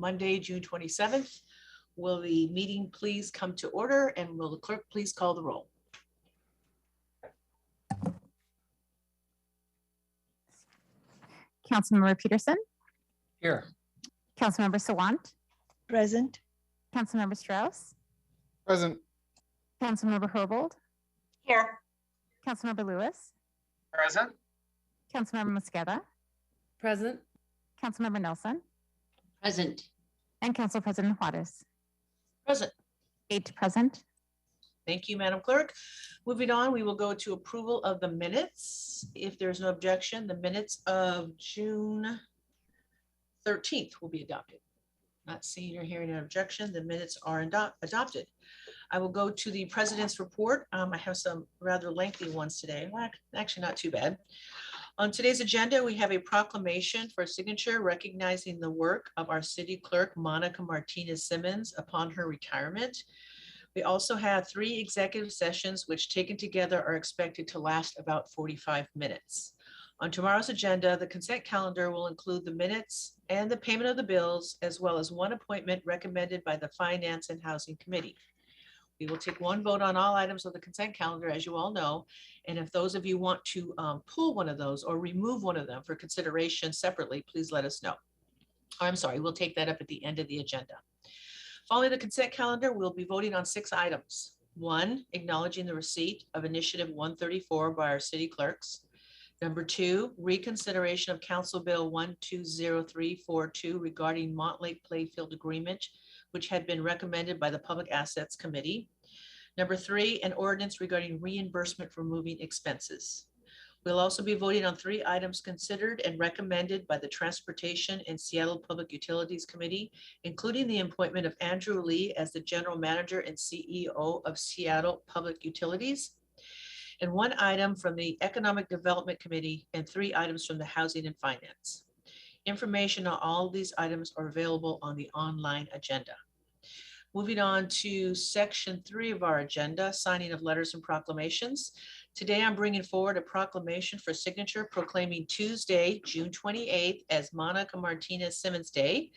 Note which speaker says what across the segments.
Speaker 1: Monday, June 27th. Will the meeting please come to order, and will the clerk please call the roll?
Speaker 2: Councilmember Peterson.
Speaker 3: Here.
Speaker 2: Councilmember Sawant.
Speaker 4: Present.
Speaker 2: Councilmember Strauss.
Speaker 3: Present.
Speaker 2: Councilmember Herbold.
Speaker 4: Here.
Speaker 2: Councilmember Lewis.
Speaker 3: Present.
Speaker 2: Councilmember Mosqueda.
Speaker 4: Present.
Speaker 2: Councilmember Nelson.
Speaker 4: Present.
Speaker 2: And Council President Juarez.
Speaker 1: Present.
Speaker 2: 8 present.
Speaker 1: Thank you, Madam Clerk. Moving on, we will go to approval of the minutes. If there's no objection, the minutes of June 13th will be adopted. Not seeing or hearing an objection, the minutes are adopted. I will go to the President's report. I have some rather lengthy ones today. Well, actually, not too bad. On today's agenda, we have a proclamation for signature recognizing the work of our City Clerk, Monica Martinez Simmons, upon her retirement. We also have 3 executive sessions, which taken together are expected to last about 45 minutes. On tomorrow's agenda, the consent calendar will include the minutes and the payment of the bills, as well as 1 appointment recommended by the Finance and Housing Committee. We will take 1 vote on all items of the consent calendar, as you all know. And if those of you want to pull one of those or remove one of them for consideration separately, please let us know. I'm sorry, we'll take that up at the end of the agenda. Following the consent calendar, we'll be voting on 6 items. 1, acknowledging the receipt of Initiative 134 by our city clerks. Number 2, reconsideration of Council Bill 120342 regarding Montlake Playfield Agreement, which had been recommended by the Public Assets Committee. Number 3, an ordinance regarding reimbursement for moving expenses. We'll also be voting on 3 items considered and recommended by the Transportation and Seattle Public Utilities Committee, including the appointment of Andrew Lee as the General Manager and CEO of Seattle Public Utilities, and 1 item from the Economic Development Committee, and 3 items from the Housing and Finance. Information on all of these items are available on the online agenda. Moving on to section 3 of our agenda, signing of letters and proclamations. Today, I'm bringing forward a proclamation for signature proclaiming Tuesday, June 28th as Monica Martinez Simmons Day.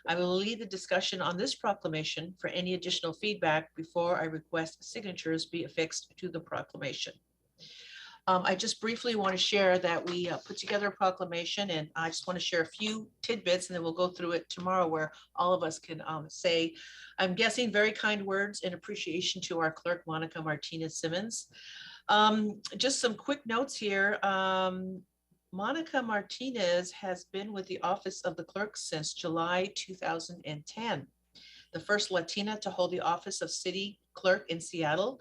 Speaker 1: I will lead the discussion on this proclamation for any additional feedback before I request signatures be affixed to the proclamation. I just briefly want to share that we put together a proclamation, and I just want to share a few tidbits, and then we'll go through it tomorrow where all of us can say, I'm guessing, very kind words in appreciation to our clerk, Monica Martinez Simmons. Just some quick notes here. Monica Martinez has been with the office of the clerk since July 2010, the first Latina to hold the office of city clerk in Seattle,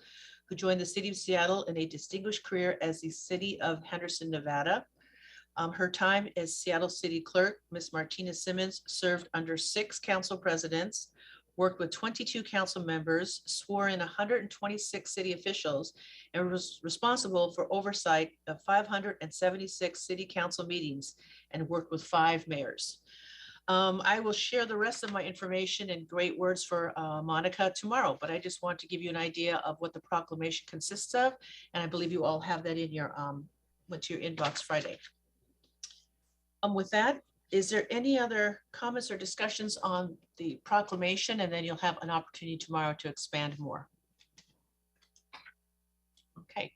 Speaker 1: who joined the city of Seattle in a distinguished career as the city of Henderson, Nevada. Her time as Seattle City Clerk, Ms. Martinez Simmons served under 6 council presidents, worked with 22 council members, swore in 126 city officials, and was responsible for oversight of 576 city council meetings, and worked with 5 mayors. I will share the rest of my information and great words for Monica tomorrow, but I just want to give you an idea of what the proclamation consists of, and I believe you all have that in your went to your inbox Friday. With that, is there any other comments or discussions on the proclamation? And then you'll have an opportunity tomorrow to expand more. Okay.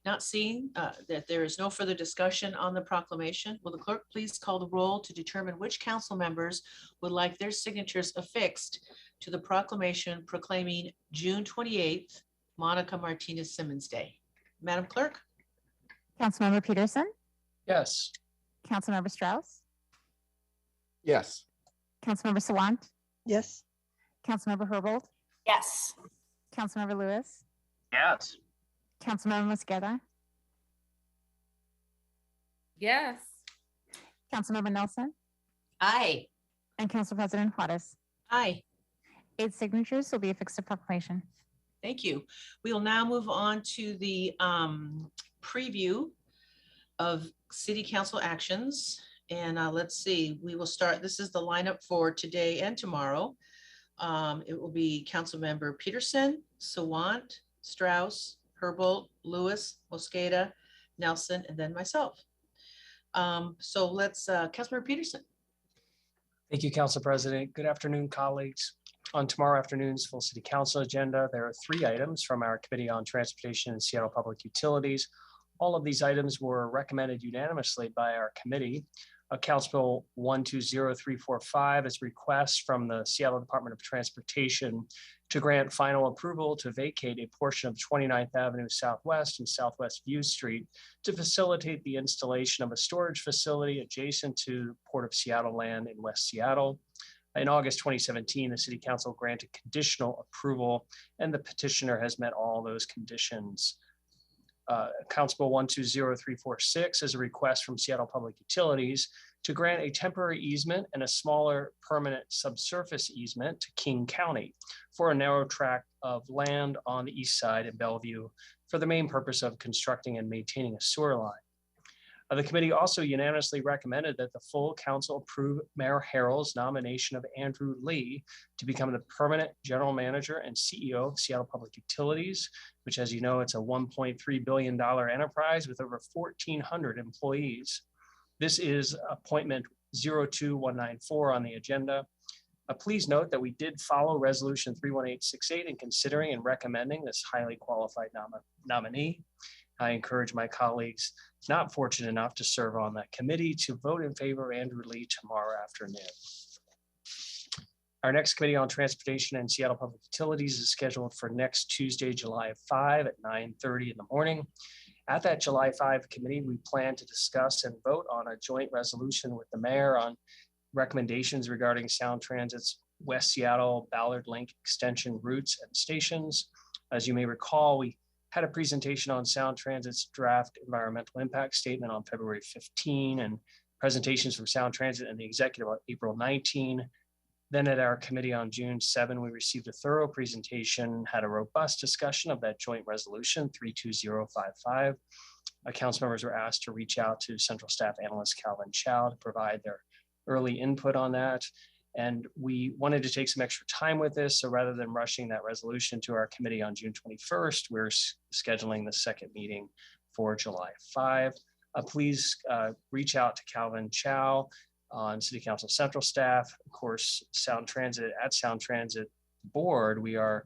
Speaker 1: Not seeing that there is no further discussion on the proclamation, will the clerk please call the roll to determine which council members would like their signatures affixed to the proclamation proclaiming June 28th, Monica Martinez Simmons Day? Madam Clerk?
Speaker 2: Councilmember Peterson.
Speaker 3: Yes.
Speaker 2: Councilmember Strauss.
Speaker 3: Yes.
Speaker 2: Councilmember Sawant.
Speaker 4: Yes.
Speaker 2: Councilmember Herbold.
Speaker 4: Yes.
Speaker 2: Councilmember Lewis.
Speaker 3: Yes.
Speaker 2: Councilmember Mosqueda.
Speaker 4: Yes.
Speaker 2: Councilmember Nelson.
Speaker 4: Aye.
Speaker 2: And Council President Juarez.
Speaker 1: Aye.
Speaker 2: 8 signatures will be affixed to proclamation.
Speaker 1: Thank you. We will now move on to the preview of city council actions. And let's see, we will start, this is the lineup for today and tomorrow. It will be Councilmember Peterson, Sawant, Strauss, Herbold, Lewis, Mosqueda, Nelson, and then myself. So let's, Councilmember Peterson.
Speaker 5: Thank you, Council President. Good afternoon, colleagues. On tomorrow afternoon's full City Council agenda, there are 3 items from our Committee on Transportation and Seattle Public Utilities. All of these items were recommended unanimously by our committee. Council Bill 120345 is request from the Seattle Department of Transportation to grant final approval to vacate a portion of 29th Avenue Southwest and Southwest View Street to facilitate the installation of a storage facility adjacent to Port of Seattle land in West Seattle. In August 2017, the City Council granted conditional approval, and the petitioner has met all those conditions. Council Bill 120346 is a request from Seattle Public Utilities to grant a temporary easement and a smaller permanent subsurface easement to King County for a narrow tract of land on the east side in Bellevue for the main purpose of constructing and maintaining a sewer line. The committee also unanimously recommended that the full council approve Mayor Harrell's nomination of Andrew Lee to become the permanent general manager and CEO of Seattle Public Utilities, which, as you know, it's a $1.3 billion enterprise with over 1,400 employees. This is appointment 02194 on the agenda. Please note that we did follow Resolution 31868 in considering and recommending this highly qualified nominee. I encourage my colleagues not fortunate enough to serve on that committee to vote in favor of Andrew Lee tomorrow afternoon. Our next Committee on Transportation and Seattle Public Utilities is scheduled for next Tuesday, July 5 at 9:30 in the morning. At that July 5 committee, we plan to discuss and vote on a joint resolution with the mayor on recommendations regarding Sound Transit's West Seattle Ballard Link extension routes and stations. As you may recall, we had a presentation on Sound Transit's draft environmental impact statement on February 15 and presentations from Sound Transit and the executive on April 19. Then at our committee on June 7, we received a thorough presentation, had a robust discussion of that joint resolution 32055. Council members were asked to reach out to Central Staff Analyst Calvin Chow to provide their early input on that. And we wanted to take some extra time with this. So rather than rushing that resolution to our committee on June 21st, we're scheduling the second meeting for July 5. Please reach out to Calvin Chow on City Council Central staff. Of course, Sound Transit Board, we're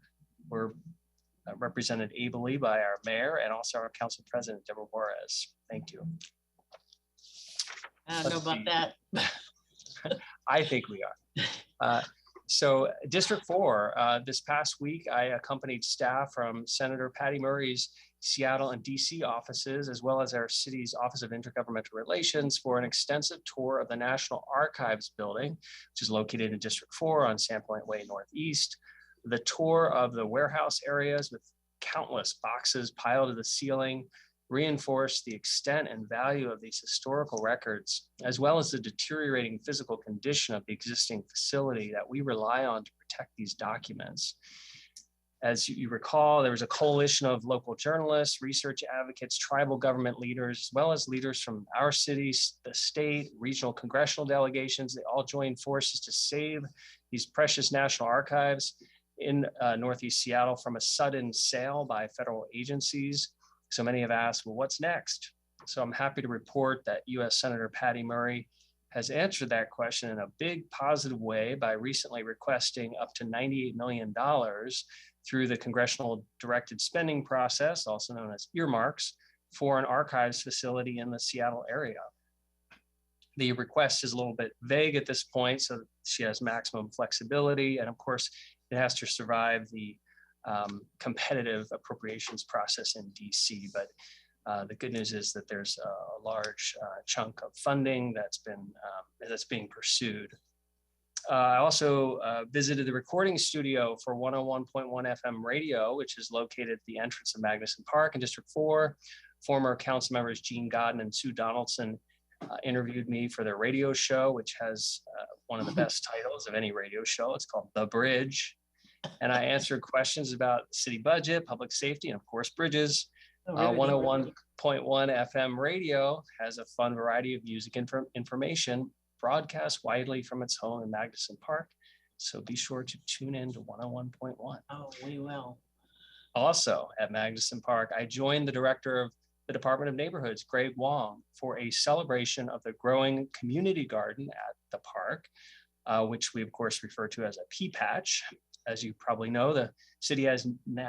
Speaker 5: represented ably by our mayor and also our council president, Deborah Juarez. Thank you.
Speaker 1: I don't know about that.
Speaker 5: I think we are. So District 4, this past week, I accompanied staff from Senator Patty Murray's Seattle and DC offices, as well as our city's Office of Intergovernmental Relations, for an extensive tour of the National Archives building, which is located in District 4 on Sandpoint Way Northeast. The tour of the warehouse areas with countless boxes piled to the ceiling reinforced the extent and value of these historical records, as well as the deteriorating physical condition of the existing facility that we rely on to protect these documents. As you recall, there was a coalition of local journalists, research advocates, tribal government leaders, as well as leaders from our cities, the state, regional congressional delegations. They all joined forces to save these precious national archives in Northeast Seattle from a sudden sale by federal agencies. So many have asked, well, what's next? So I'm happy to report that U.S. Senator Patty Murray has answered that question in a big positive way by recently requesting up to $98 million through the congressional directed spending process, also known as earmarks, for an archives facility in the Seattle area. The request is a little bit vague at this point, so she has maximum flexibility. And of course, it has to survive the competitive appropriations process in DC. But the good news is that there's a large chunk of funding that's being pursued. I also visited the recording studio for 101.1 FM radio, which is located at the entrance of Magnuson Park in District 4. Former council members Gene Godden and Sue Donaldson interviewed me for their radio show, which has one of the best titles of any radio show. It's called The Bridge. And I answered questions about city budget, public safety, and of course, bridges. 101.1 FM radio has a fun variety of music information broadcast widely from its home in Magnuson Park. So be sure to tune in to 101.1.
Speaker 1: Oh, we will.
Speaker 5: Also at Magnuson Park, I joined the director of the Department of Neighborhoods, Greg Wong, for a celebration of the growing community garden at the park. which we of course refer to as a pea patch. As you probably know, the city has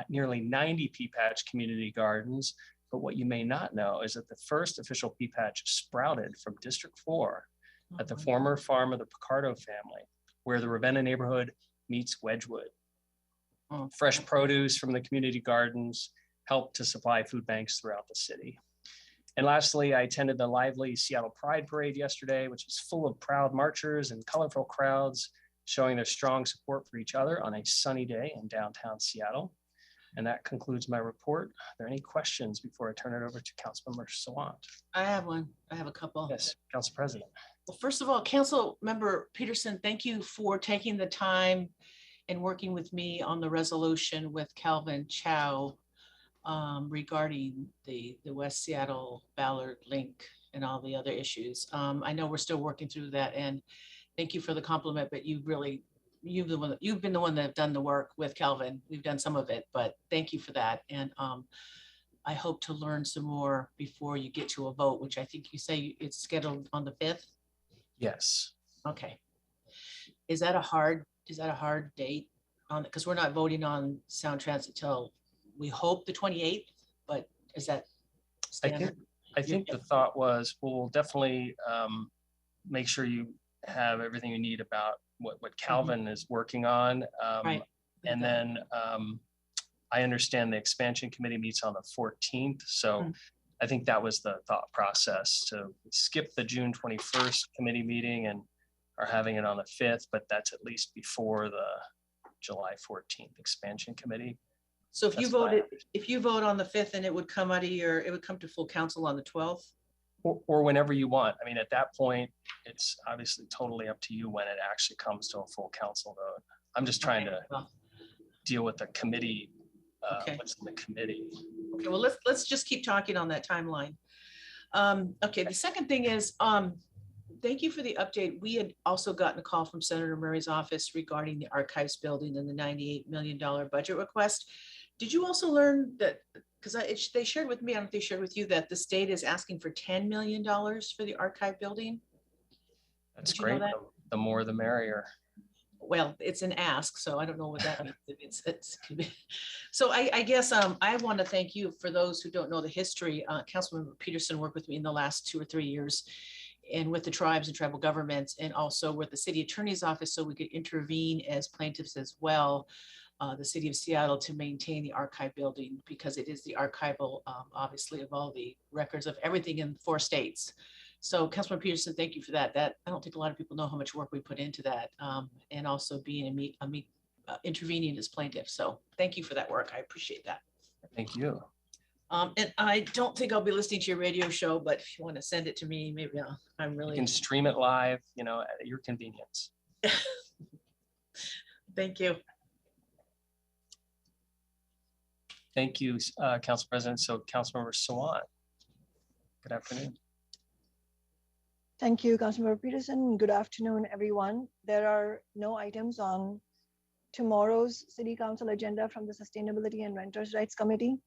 Speaker 5: nearly 90 pea patch community gardens, but what you may not know is that the first official pea patch sprouted from District 4 at the former farm of the Picardo family, where the Ravenna neighborhood meets Wedgwood. Fresh produce from the community gardens helped to supply food banks throughout the city. And lastly, I attended the lively Seattle Pride Parade yesterday, which was full of proud marchers and colorful crowds showing their strong support for each other on a sunny day in downtown Seattle. And that concludes my report. Are there any questions before I turn it over to Councilmember Sawant?
Speaker 1: I have one. I have a couple.
Speaker 5: Yes, Council President.
Speaker 1: Well, first of all, Council Member Peterson, thank you for taking the time and working with me on the resolution with Calvin Chow regarding the West Seattle Ballard link and all the other issues. I know we're still working through that, and thank you for the compliment, but you've been the one that have done the work with Calvin. We've done some of it, but thank you for that. And I hope to learn some more before you get to a vote, which I think you say it's scheduled on the 5th.
Speaker 5: Yes.
Speaker 1: Okay. Is that a hard date on it? Because we're not voting on Sound Transit till we hope the 28th, but is that standard?
Speaker 5: I think the thought was, we'll definitely make sure you have everything you need about what Calvin is working on.
Speaker 1: Right.
Speaker 5: And then I understand the expansion committee meets on the 14th. So I think that was the thought process, to skip the June 21st committee meeting and are having it on the 5th, but that's at least before the July 14th expansion committee.
Speaker 1: So if you vote on the 5th, and it would come to full council on the 12th?
Speaker 5: Or whenever you want. I mean, at that point, it's obviously totally up to you when it actually comes to a full council vote. I'm just trying to deal with the committee, what's in the committee.
Speaker 1: Okay, well, let's just keep talking on that timeline. Okay, the second thing is, thank you for the update. We had also gotten a call from Senator Murray's office regarding the archives building and the $98 million budget request. Did you also learn that, because they shared with me, I don't know if they shared with you, that the state is asking for $10 million for the archive building?
Speaker 5: That's great. The more the merrier.
Speaker 1: Well, it's an ask, so I don't know what that means. So I guess I want to thank you. For those who don't know the history, Councilmember Peterson worked with me in the last 2 or 3 years, and with the tribes and tribal governments, and also with the city attorney's office, so we could intervene as plaintiffs as well, the city of Seattle, to maintain the archive building, because it is the archival, obviously, of all the records of everything in 4 states. So Councilman Peterson, thank you for that. I don't think a lot of people know how much work we put into that, and also being intervening as plaintiffs. So thank you for that work. I appreciate that.
Speaker 5: Thank you.
Speaker 1: And I don't think I'll be listening to your radio show, but if you want to send it to me, maybe
Speaker 5: You can stream it live, at your convenience.
Speaker 1: Thank you.
Speaker 5: Thank you, Council President. So Councilmember Sawant, good afternoon.
Speaker 6: Thank you, Councilmember Peterson. Good afternoon, everyone. There are no items on tomorrow's City Council agenda from the Sustainability and Renters' Rights Committee.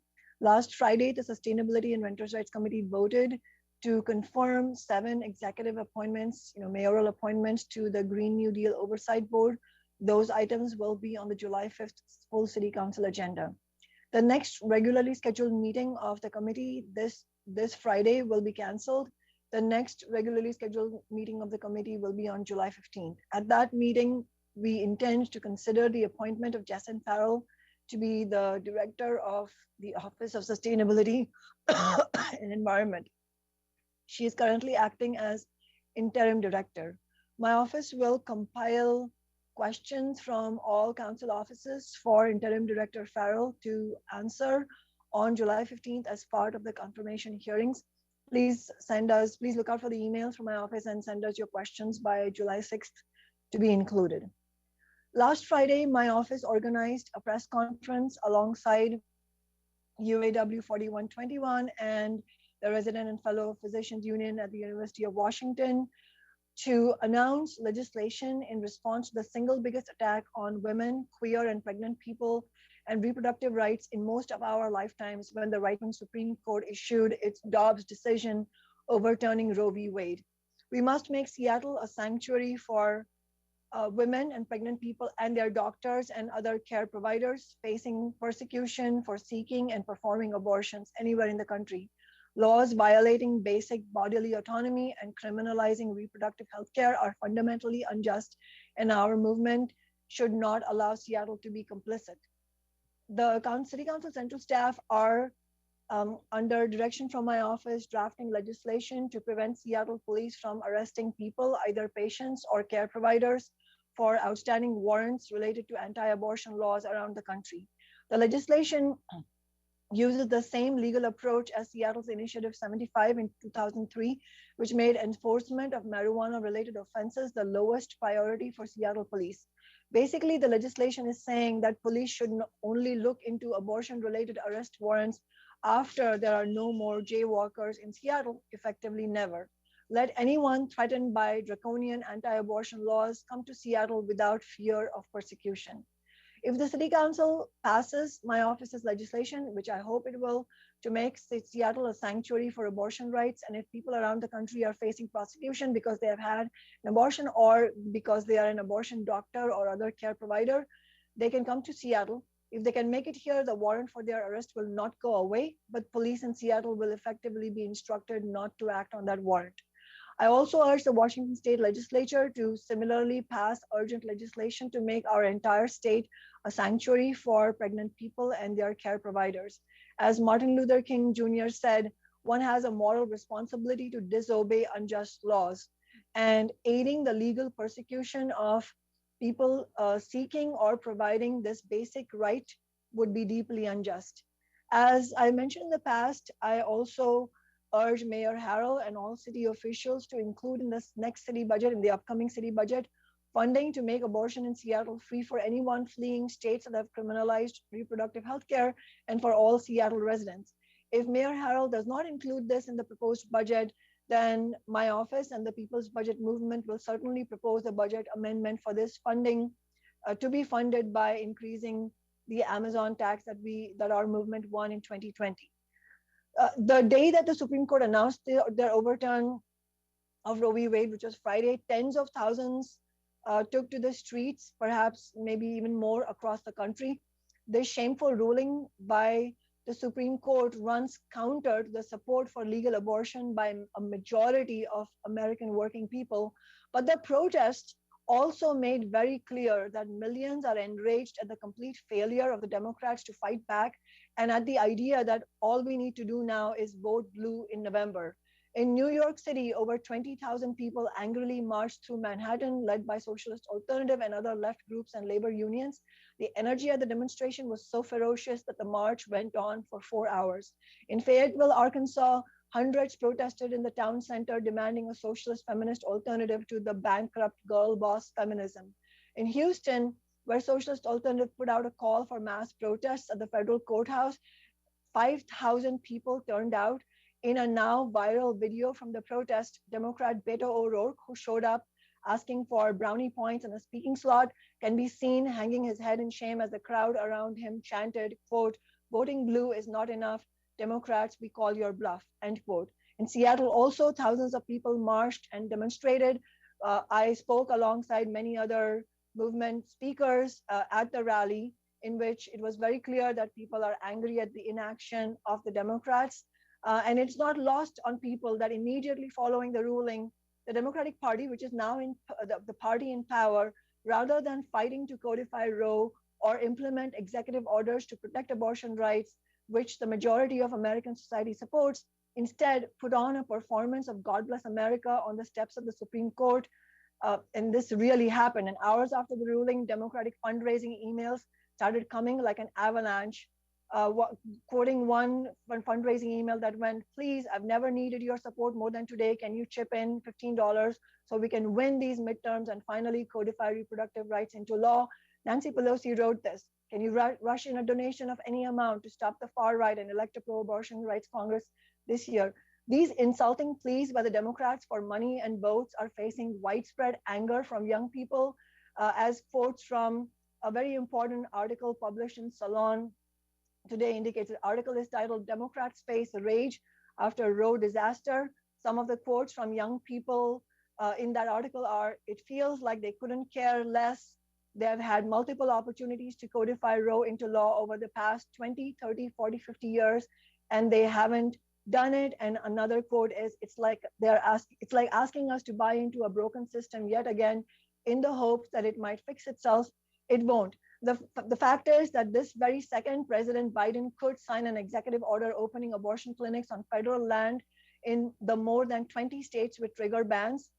Speaker 6: Last Friday, the Sustainability and Renters' Rights Committee voted to confirm 7 executive appointments, mayoral appointments to the Green New Deal Oversight Board. Those items will be on the July 5th full City Council agenda. The next regularly scheduled meeting of the committee this Friday will be canceled. The next regularly scheduled meeting of the committee will be on July 15th. At that meeting, we intend to consider the appointment of Jason Farrell to be the director of the Office of Sustainability and Environment. She is currently acting as interim director. My office will compile questions from all council offices for interim director Farrell to answer on July 15th as part of the confirmation hearings. Please look out for the emails from my office and send us your questions by July 6th to be included. Last Friday, my office organized a press conference alongside UAW 4121 and the Resident and Fellow Physicians Union at the University of Washington to announce legislation in response to the single biggest attack on women, queer and pregnant people, and reproductive rights in most of our lifetimes, when the right-wing Supreme Court issued its Dobbs decision overturning Roe v. Wade. We must make Seattle a sanctuary for women and pregnant people and their doctors and other care providers facing persecution for seeking and performing abortions anywhere in the country. Laws violating basic bodily autonomy and criminalizing reproductive health care are fundamentally unjust, and our movement should not allow Seattle to be complicit. The City Council Central staff are, under direction from my office, drafting legislation to prevent Seattle police from arresting people, either patients or care providers, for outstanding warrants related to anti-abortion laws around the country. The legislation uses the same legal approach as Seattle's Initiative 75 in 2003, which made enforcement of marijuana-related offenses the lowest priority for Seattle police. Basically, the legislation is saying that police should only look into abortion-related arrest warrants after there are no more jaywalkers in Seattle, effectively never. Let anyone threatened by draconian anti-abortion laws come to Seattle without fear of persecution. If the City Council passes my office's legislation, which I hope it will, to make Seattle a sanctuary for abortion rights, and if people around the country are facing prosecution because they have had an abortion or because they are an abortion doctor or other care provider, they can come to Seattle. If they can make it here, the warrant for their arrest will not go away, but police in Seattle will effectively be instructed not to act on that warrant. I also urge the Washington State Legislature to similarly pass urgent legislation to make our entire state a sanctuary for pregnant people and their care providers. As Martin Luther King Jr. said, one has a moral responsibility to disobey unjust laws, and aiding the legal persecution of people seeking or providing this basic right would be deeply unjust. As I mentioned in the past, I also urge Mayor Harrell and all city officials to include in this next city budget, in the upcoming city budget, funding to make abortion in Seattle free for anyone fleeing states that have criminalized reproductive health care and for all Seattle residents. If Mayor Harrell does not include this in the proposed budget, then my office and the People's Budget Movement will certainly propose a budget amendment for this funding to be funded by increasing the Amazon tax that our movement won in 2020. The day that the Supreme Court announced their overturn of Roe v. Wade, which was Friday, tens of thousands took to the streets, perhaps maybe even more across the country. This shameful ruling by the Supreme Court runs counter to the support for legal abortion by a majority of American working people. But the protest also made very clear that millions are enraged at the complete failure of the Democrats to fight back and at the idea that all we need to do now is vote blue in November. In New York City, over 20,000 people angrily marched through Manhattan, led by Socialist Alternative and other left groups and labor unions. The energy at the demonstration was so ferocious that the march went on for 4 hours. In Fayetteville, Arkansas, hundreds protested in the town center demanding a socialist feminist alternative to the bankrupt girl boss feminism. In Houston, where Socialist Alternative put out a call for mass protests at the federal courthouse, 5,000 people turned out. In a now viral video from the protest, Democrat Beto O'Rourke, who showed up asking for brownie points and a speaking slot, can be seen hanging his head in shame as the crowd around him chanted, quote, "Voting blue is not enough. Democrats, we call your bluff," end quote. In Seattle, also, thousands of people marched and demonstrated. I spoke alongside many other movement speakers at the rally, in which it was very clear that people are angry at the inaction of the Democrats. And it's not lost on people that immediately following the ruling, the Democratic Party, which is now in the party in power, rather than fighting to codify Roe or implement executive orders to protect abortion rights, which the majority of American society supports, instead put on a performance of God Bless America on the steps of the Supreme Court. And this really happened. And hours after the ruling, Democratic fundraising emails started coming like an avalanche. Quoting one fundraising email that went, "Please, I've never needed your support more than today. Can you chip in $15 so we can win these midterms and finally codify reproductive rights into law?" Nancy Pelosi wrote this. "Can you rush in a donation of any amount to stop the far right and elect a pro-abortion rights Congress this year?" These insulting pleas by the Democrats for money and votes are facing widespread anger from young people, as quotes from a very important article published in Salon today indicates. The article is titled "Democrats Face Rage After Roe Disaster." Some of the quotes from young people in that article are, it feels like they couldn't care less. They have had multiple opportunities to codify Roe into law over the past 20, 30, 40, 50 years, and they haven't done it. And another quote is, it's like it's like asking us to buy into a broken system yet again in the hopes that it might fix itself. It won't. The fact is that this very second, President Biden could sign an executive order opening abortion clinics on federal land in the more than 20 states with trigger bans.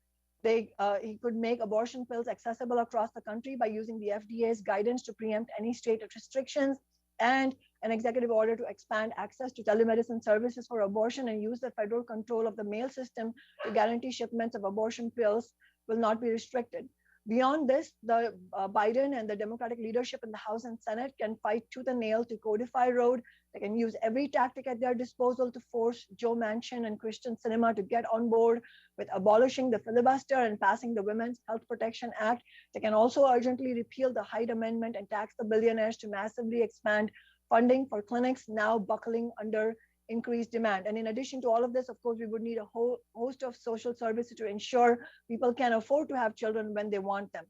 Speaker 6: He could make abortion pills accessible across the country by using the FDA's guidance to preempt any state restrictions, and an executive order to expand access to telemedicine services for abortion and use the federal control of the mail system to guarantee shipments of abortion pills will not be restricted. Beyond this, the Biden and the Democratic leadership in the House and Senate can fight tooth and nail to codify Roe. They can use every tactic at their disposal to force Joe Manchin and Christian Sinema to get on board with abolishing the filibuster and passing the Women's Health Protection Act. They can also urgently repeal the Hyde Amendment and tax the billionaires to massively expand funding for clinics now buckling under increased demand. And in addition to all of this, of course, we would need a whole host of social services to ensure people can afford to have children when they want them.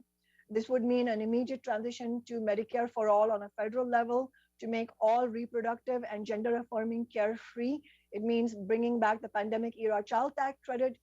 Speaker 6: This would mean an immediate transition to Medicare for all on a federal level to make all reproductive and gender affirming care free. It means bringing back the pandemic era child tax credit,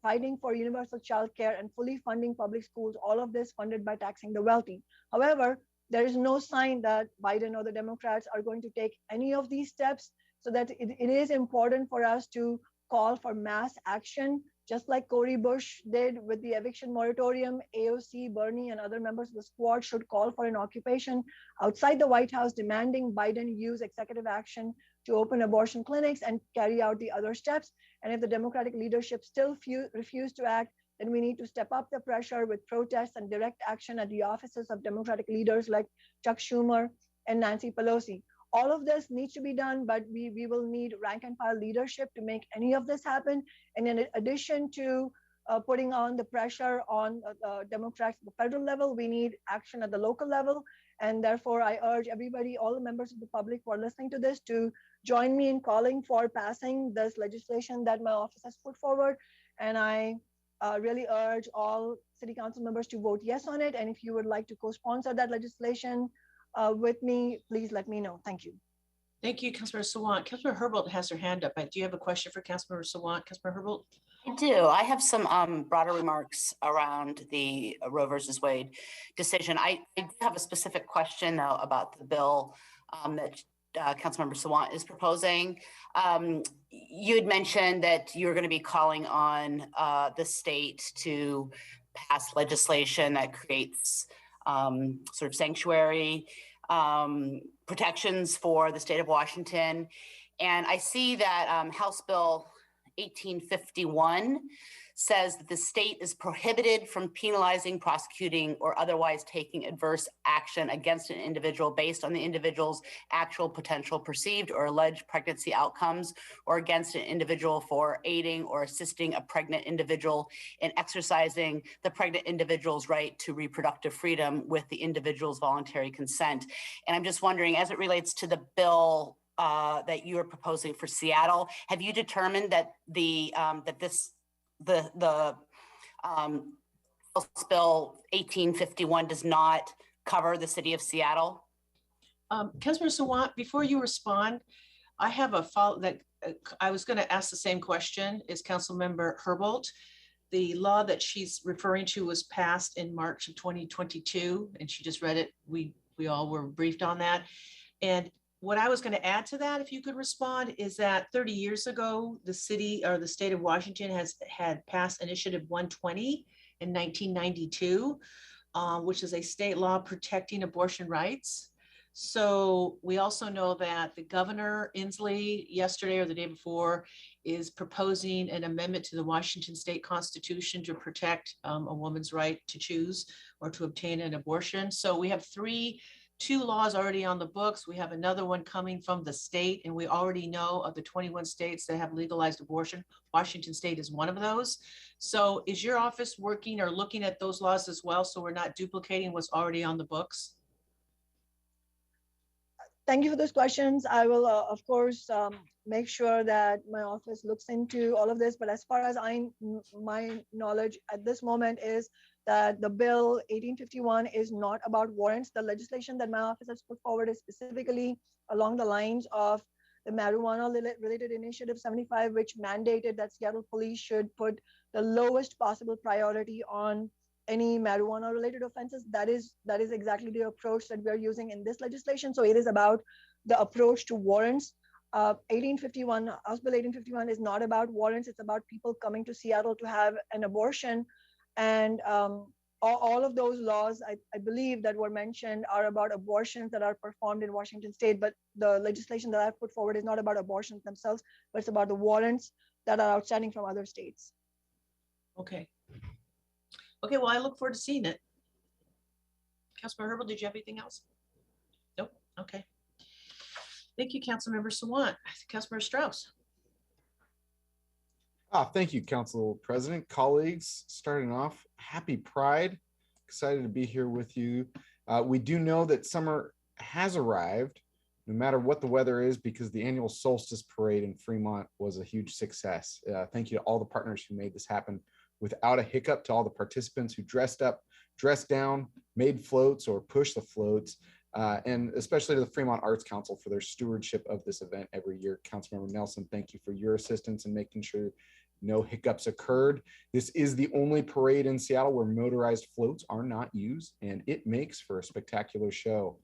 Speaker 6: fighting for universal child care, and fully funding public schools, all of this funded by taxing the wealthy. However, there is no sign that Biden or the Democrats are going to take any of these steps. So that it is important for us to call for mass action, just like Cory Bush did with the eviction moratorium. AOC, Bernie, and other members of the squad should call for an occupation outside the White House, demanding Biden use executive action to open abortion clinics and carry out the other steps. And if the Democratic leadership still refuse to act, then we need to step up the pressure with protests and direct action at the offices of Democratic leaders like Chuck Schumer and Nancy Pelosi. All of this needs to be done, but we will need rank and file leadership to make any of this happen. And in addition to putting on the pressure on Democrats at the federal level, we need action at the local level. And therefore, I urge everybody, all the members of the public who are listening to this, to join me in calling for passing this legislation that my office has put forward. And I really urge all city council members to vote yes on it. And if you would like to co-sponsor that legislation with me, please let me know. Thank you.
Speaker 1: Thank you, Councilmember Sawant. Councilmember Herbold has her hand up. Do you have a question for Councilmember Sawant? Councilmember Herbold?
Speaker 4: I do. I have some broader remarks around the Roe versus Wade decision. I do have a specific question, though, about the bill that Councilmember Sawant is proposing. You had mentioned that you're going to be calling on the state to pass legislation that creates sort of sanctuary protections for the state of Washington. And I see that House Bill 1851 says that the state is prohibited from penalizing, prosecuting, or otherwise taking adverse action against an individual based on the individual's actual potential perceived or alleged pregnancy outcomes, or against an individual for aiding or assisting a pregnant individual in exercising the pregnant individual's right to reproductive freedom with the individual's voluntary consent. And I'm just wondering, as it relates to the bill that you are proposing for Seattle, have you determined that the House Bill 1851 does not cover the city of Seattle?
Speaker 1: Councilmember Sawant, before you respond, I have a follow that I was going to ask the same question as Councilmember Herbold. The law that she's referring to was passed in March of 2022, and she just read it. We all were briefed on that. And what I was going to add to that, if you could respond, is that 30 years ago, the city or the state of Washington had passed Initiative 120 in 1992, which is a state law protecting abortion rights. So we also know that the governor Inslee yesterday or the day before is proposing an amendment to the Washington state constitution to protect a woman's right to choose or to obtain an abortion. So we have two laws already on the books. We have another one coming from the state, and we already know of the 21 states that have legalized abortion. Washington state is one of those. So is your office working or looking at those laws as well, so we're not duplicating what's already on the books?
Speaker 6: Thank you for those questions. I will, of course, make sure that my office looks into all of this. But as far as my knowledge at this moment is that the bill 1851 is not about warrants. The legislation that my office has put forward is specifically along the lines of the marijuana related initiative 75, which mandated that Seattle police should put the lowest possible priority on any marijuana related offenses. That is exactly the approach that we are using in this legislation. So it is about the approach to warrants. 1851, House Bill 1851 is not about warrants. It's about people coming to Seattle to have an abortion. And all of those laws, I believe, that were mentioned are about abortions that are performed in Washington state. But the legislation that I've put forward is not about abortions themselves, but it's about the warrants that are outstanding from other states.
Speaker 1: Okay. Okay, well, I look forward to seeing it. Councilmember Herbal, did you have anything else? Nope. Okay. Thank you, Councilmember Sawant. Councilmember Strauss.
Speaker 7: Thank you, Council President, colleagues. Starting off, happy Pride. Excited to be here with you. We do know that summer has arrived, no matter what the weather is, because the annual solstice parade in Fremont was a huge success. Thank you to all the partners who made this happen without a hiccup, to all the participants who dressed up, dressed down, made floats or pushed the floats, and especially to the Fremont Arts Council for their stewardship of this event every year. Councilmember Nelson, thank you for your assistance in making sure no hiccups occurred. This is the only parade in Seattle where motorized floats are not used, and it makes for a spectacular show.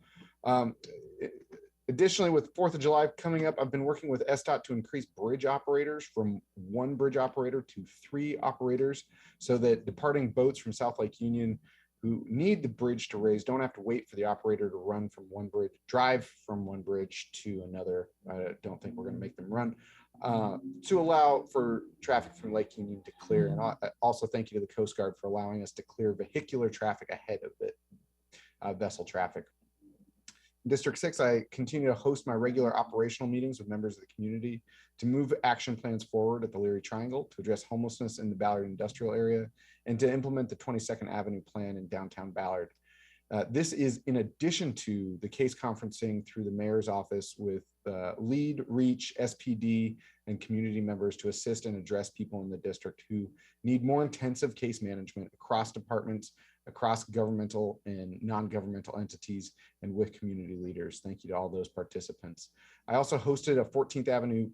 Speaker 7: Additionally, with 4th of July coming up, I've been working with SDOT to increase bridge operators from 1 bridge operator to 3 operators, so that departing boats from South Lake Union who need the bridge to raise don't have to wait for the operator to run from one bridge, drive from one bridge to another. I don't think we're going to make them run, to allow for traffic from Lake Union to clear. And also thank you to the Coast Guard for allowing us to clear vehicular traffic ahead of it, vessel traffic. In District 6, I continue to host my regular operational meetings with members of the community to move action plans forward at the Leary Triangle, to address homelessness in the Ballard industrial area, and to implement the 22nd Avenue plan in downtown Ballard. This is in addition to the case conferencing through the mayor's office with LEAD, REACH, SPD, and community members to assist and address people in the district who need more intensive case management across departments, across governmental and non-governmental entities, and with community leaders. Thank you to all those participants. I also hosted a 14th Avenue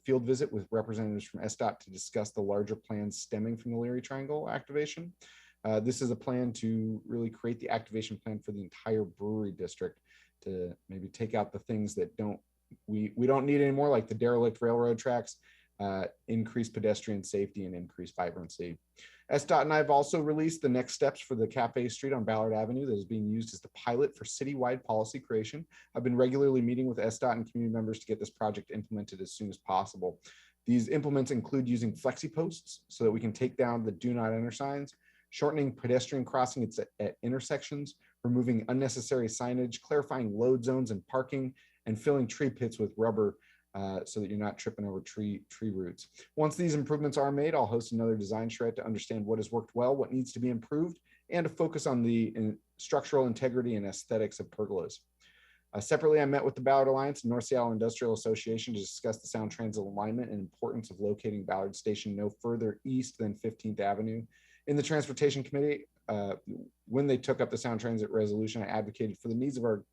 Speaker 7: field visit with representatives from SDOT to discuss the larger plans stemming from the Leary Triangle activation. This is a plan to really create the activation plan for the entire brewery district, to maybe take out the things that we don't need anymore, like the derelict railroad tracks, increase pedestrian safety, and increase vibrancy. SDOT and I have also released the next steps for the Cafe Street on Ballard Avenue that is being used as the pilot for citywide policy creation. I've been regularly meeting with SDOT and community members to get this project implemented as soon as possible. These implements include using flexi posts so that we can take down the do not enter signs, shortening pedestrian crossings at intersections, removing unnecessary signage, clarifying load zones and parking, and filling tree pits with rubber so that you're not tripping over tree roots. Once these improvements are made, I'll host another design shred to understand what has worked well, what needs to be improved, and to focus on the structural integrity and aesthetics of pergolas. Separately, I met with the Ballard Alliance and North Seattle Industrial Association to discuss the Sound Transit alignment and importance of locating Ballard Station no further east than 15th Avenue. In the Transportation Committee, when they took up the Sound Transit resolution, I advocated for the needs of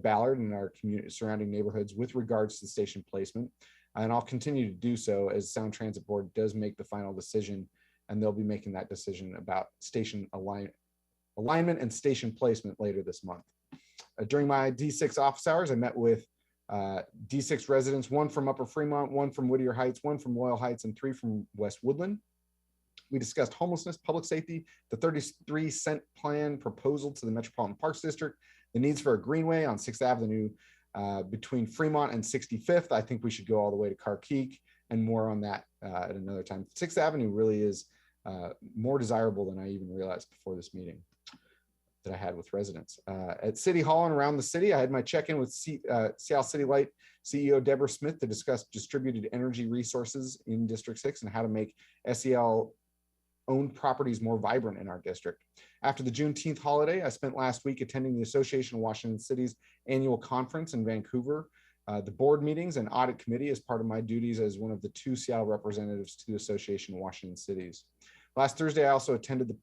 Speaker 7: Ballard and our community surrounding neighborhoods with regards to station placement. And I'll continue to do so as Sound Transit Board does make the final decision, and they'll be making that decision about station alignment and station placement later this month. During my D6 office hours, I met with D6 residents, 1 from Upper Fremont, 1 from Whittier Heights, 1 from Loyal Heights, and 3 from West Woodland. We discussed homelessness, public safety, the 33-cent plan proposal to the Metropolitan Parks District, the needs for a greenway on 6th Avenue between Fremont and 65th. I think we should go all the way to Carkeek, and more on that at another time. 6th Avenue really is more desirable than I even realized before this meeting that I had with residents. At City Hall and around the city, I had my check-in with Seattle City Light CEO Deborah Smith to discuss distributed energy resources in District 6 and how to make SEL owned properties more vibrant in our district. After the Juneteenth holiday, I spent last week attending the Association of Washington Cities annual conference in Vancouver. The board meetings and audit committee is part of my duties as one of the 2 Seattle representatives to the Association of Washington Cities. Last Thursday, I also attended the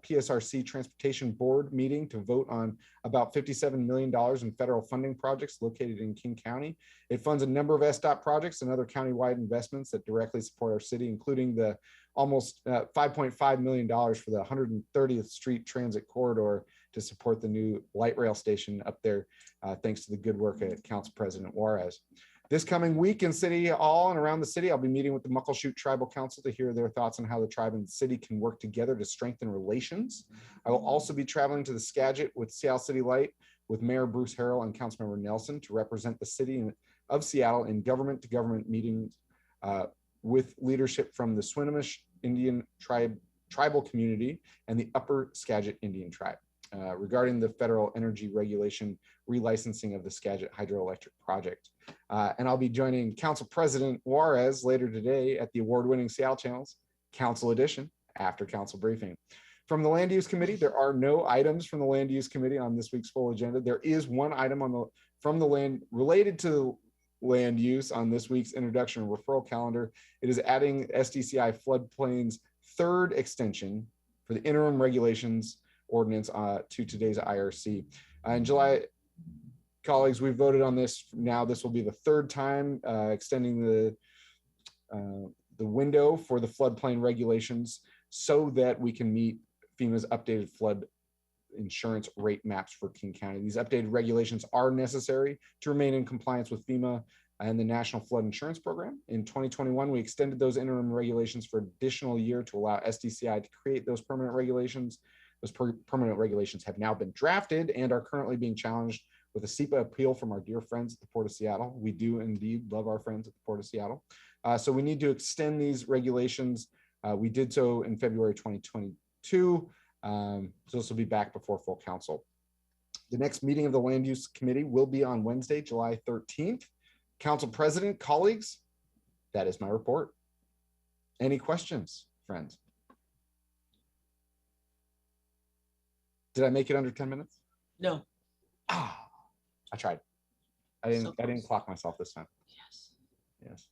Speaker 7: PSRC Transportation Board meeting to vote on about $57 million in federal funding projects located in King County. It funds a number of SDOT projects and other countywide investments that directly support our city, including the almost $5.5 million for the 130th Street Transit Corridor to support the new light rail station up there, thanks to the good work at Council President Juarez. This coming week in City Hall and around the city, I'll be meeting with the Muckleshoot Tribal Council to hear their thoughts on how the tribe and the city can work together to strengthen relations. I will also be traveling to the Skagit with Seattle City Light with Mayor Bruce Harrell and Councilmember Nelson to represent the city of Seattle in government-to-government meetings with leadership from the Swinomish Indian tribal community and the Upper Skagit Indian tribe regarding the federal energy regulation relicensing of the Skagit hydroelectric project. And I'll be joining Council President Juarez later today at the award-winning Seattle Channel's Council Edition after council briefing. From the Land Use Committee, there are no items from the Land Use Committee on this week's full agenda. There is one item related to land use on this week's introduction and referral calendar. It is adding SDCI floodplains 3rd extension for the interim regulations ordinance to today's IRC. In July, colleagues, we voted on this. Now this will be the 3rd time extending the window for the floodplain regulations so that we can meet FEMA's updated flood insurance rate maps for King County. These updated regulations are necessary to remain in compliance with FEMA and the National Flood Insurance Program. In 2021, we extended those interim regulations for an additional year to allow SDCI to create those permanent regulations. Those permanent regulations have now been drafted and are currently being challenged with a SEPA appeal from our dear friends at the Port of Seattle. We do indeed love our friends at the Port of Seattle. So we need to extend these regulations. We did so in February 2022. So this will be back before full council. The next meeting of the Land Use Committee will be on Wednesday, July 13th. Council President, colleagues, that is my report. Any questions, friends? Did I make it under 10 minutes?
Speaker 1: No.
Speaker 7: I tried. I didn't clock myself this time. Yes.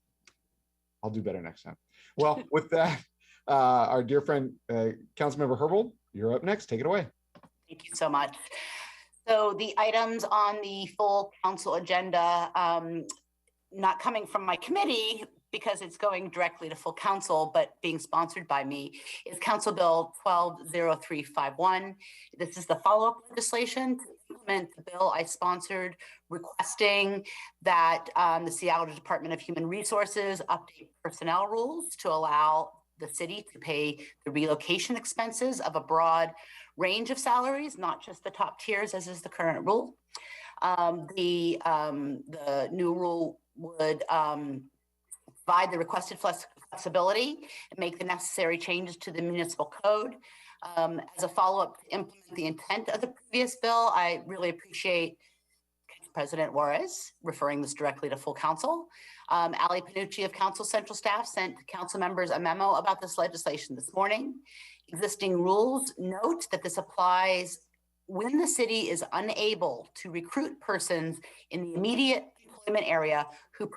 Speaker 7: I'll do better next time. Well, with that, our dear friend, Councilmember Herbold, you're up next. Take it away.
Speaker 4: Thank you so much. So the items on the full council agenda, not coming from my committee because it's going directly to full council, but being sponsored by me, is Council Bill 120351. This is the follow-up legislation to implement the bill I sponsored, requesting that the Seattle Department of Human Resources update personnel rules to allow the city to pay the relocation expenses of a broad range of salaries, not just the top tiers, as is the current rule. The new rule would provide the requested flexibility and make the necessary changes to the municipal code. As a follow-up to implement the intent of the previous bill, I really appreciate President Juarez referring this directly to full council. Ali Panucci of Council Central Staff sent council members a memo about this legislation this morning. Existing rules note that this applies when the city is unable to recruit persons in the immediate employment area who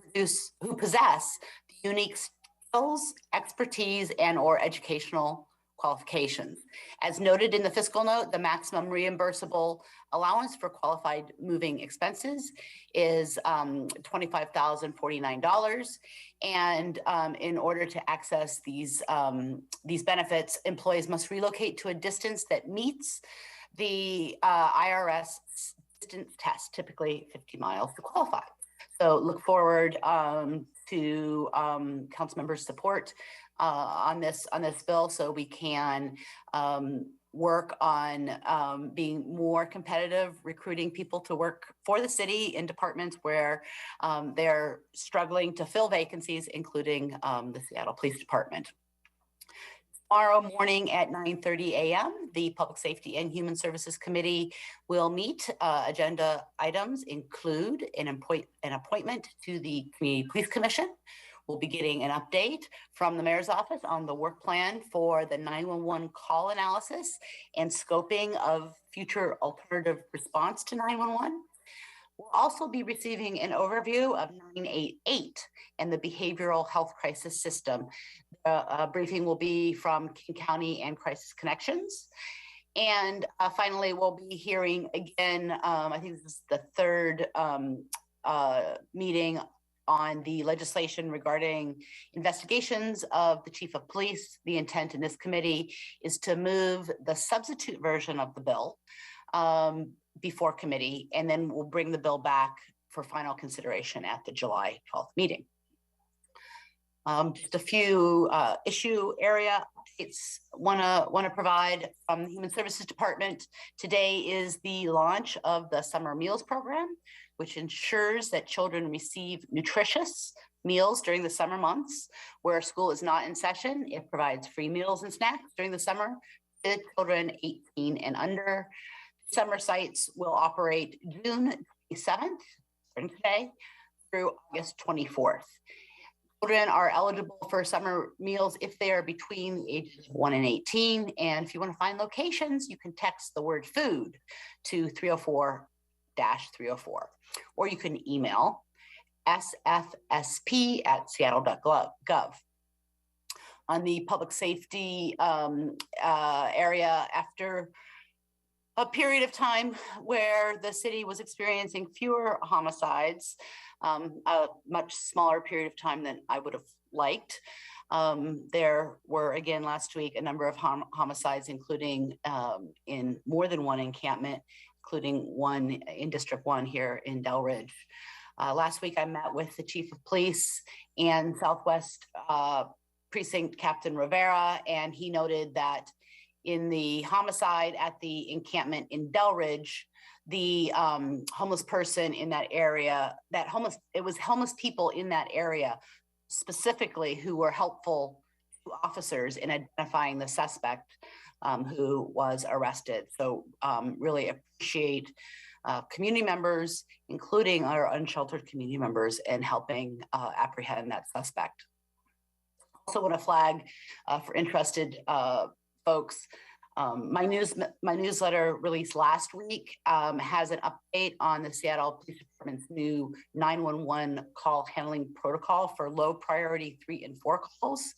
Speaker 4: possess the unique skills, expertise, and/or educational qualifications. As noted in the fiscal note, the maximum reimbursable allowance for qualified moving expenses is $25,049. And in order to access these benefits, employees must relocate to a distance that meets the IRS distance test, typically 50 miles to qualify. So look forward to council members' support on this bill, so we can work on being more competitive, recruiting people to work for the city in departments where they're struggling to fill vacancies, including the Seattle Police Department. Tomorrow morning at 9:30 a.m., the Public Safety and Human Services Committee will meet. Agenda items include an appointment to the Community Police Commission, We'll be getting an update from the mayor's office on the work plan for the 911 call analysis and scoping of future alternative response to 911. We'll also be receiving an overview of 988 and the behavioral health crisis system. A briefing will be from King County and Crisis Connections. And finally, we'll be hearing again, I think this is the third meeting on the legislation regarding investigations of the chief of police. The intent in this committee is to move the substitute version of the bill before committee, and then we'll bring the bill back for final consideration at the July 12th meeting. Just a few issue area updates want to provide from the Human Services Department. Today is the launch of the summer meals program, which ensures that children receive nutritious meals during the summer months where school is not in session. It provides free meals and snacks during the summer to children 18 and under. Summer sites will operate June 27th, today, through August 24th. Children are eligible for summer meals if they are between the ages of 1 and 18. And if you want to find locations, you can text the word food to 304-304, or you can email sfsp@seattle.gov. On the public safety area, after a period of time where the city was experiencing fewer homicides, a much smaller period of time than I would have liked. There were, again, last week, a number of homicides, including in more than one encampment, including one in District 1 here in Delridge. Last week, I met with the chief of police and Southwest Precinct Captain Rivera, and he noted that in the homicide at the encampment in Delridge, the homeless person in that area, it was homeless people in that area specifically who were helpful to officers in identifying the suspect who was arrested. So really appreciate community members, including our unsheltered community members, in helping apprehend that suspect. Also want to flag for interested folks, my newsletter released last week has an update on the Seattle Police Department's new 911 call handling protocol for low priority 3 and 4 calls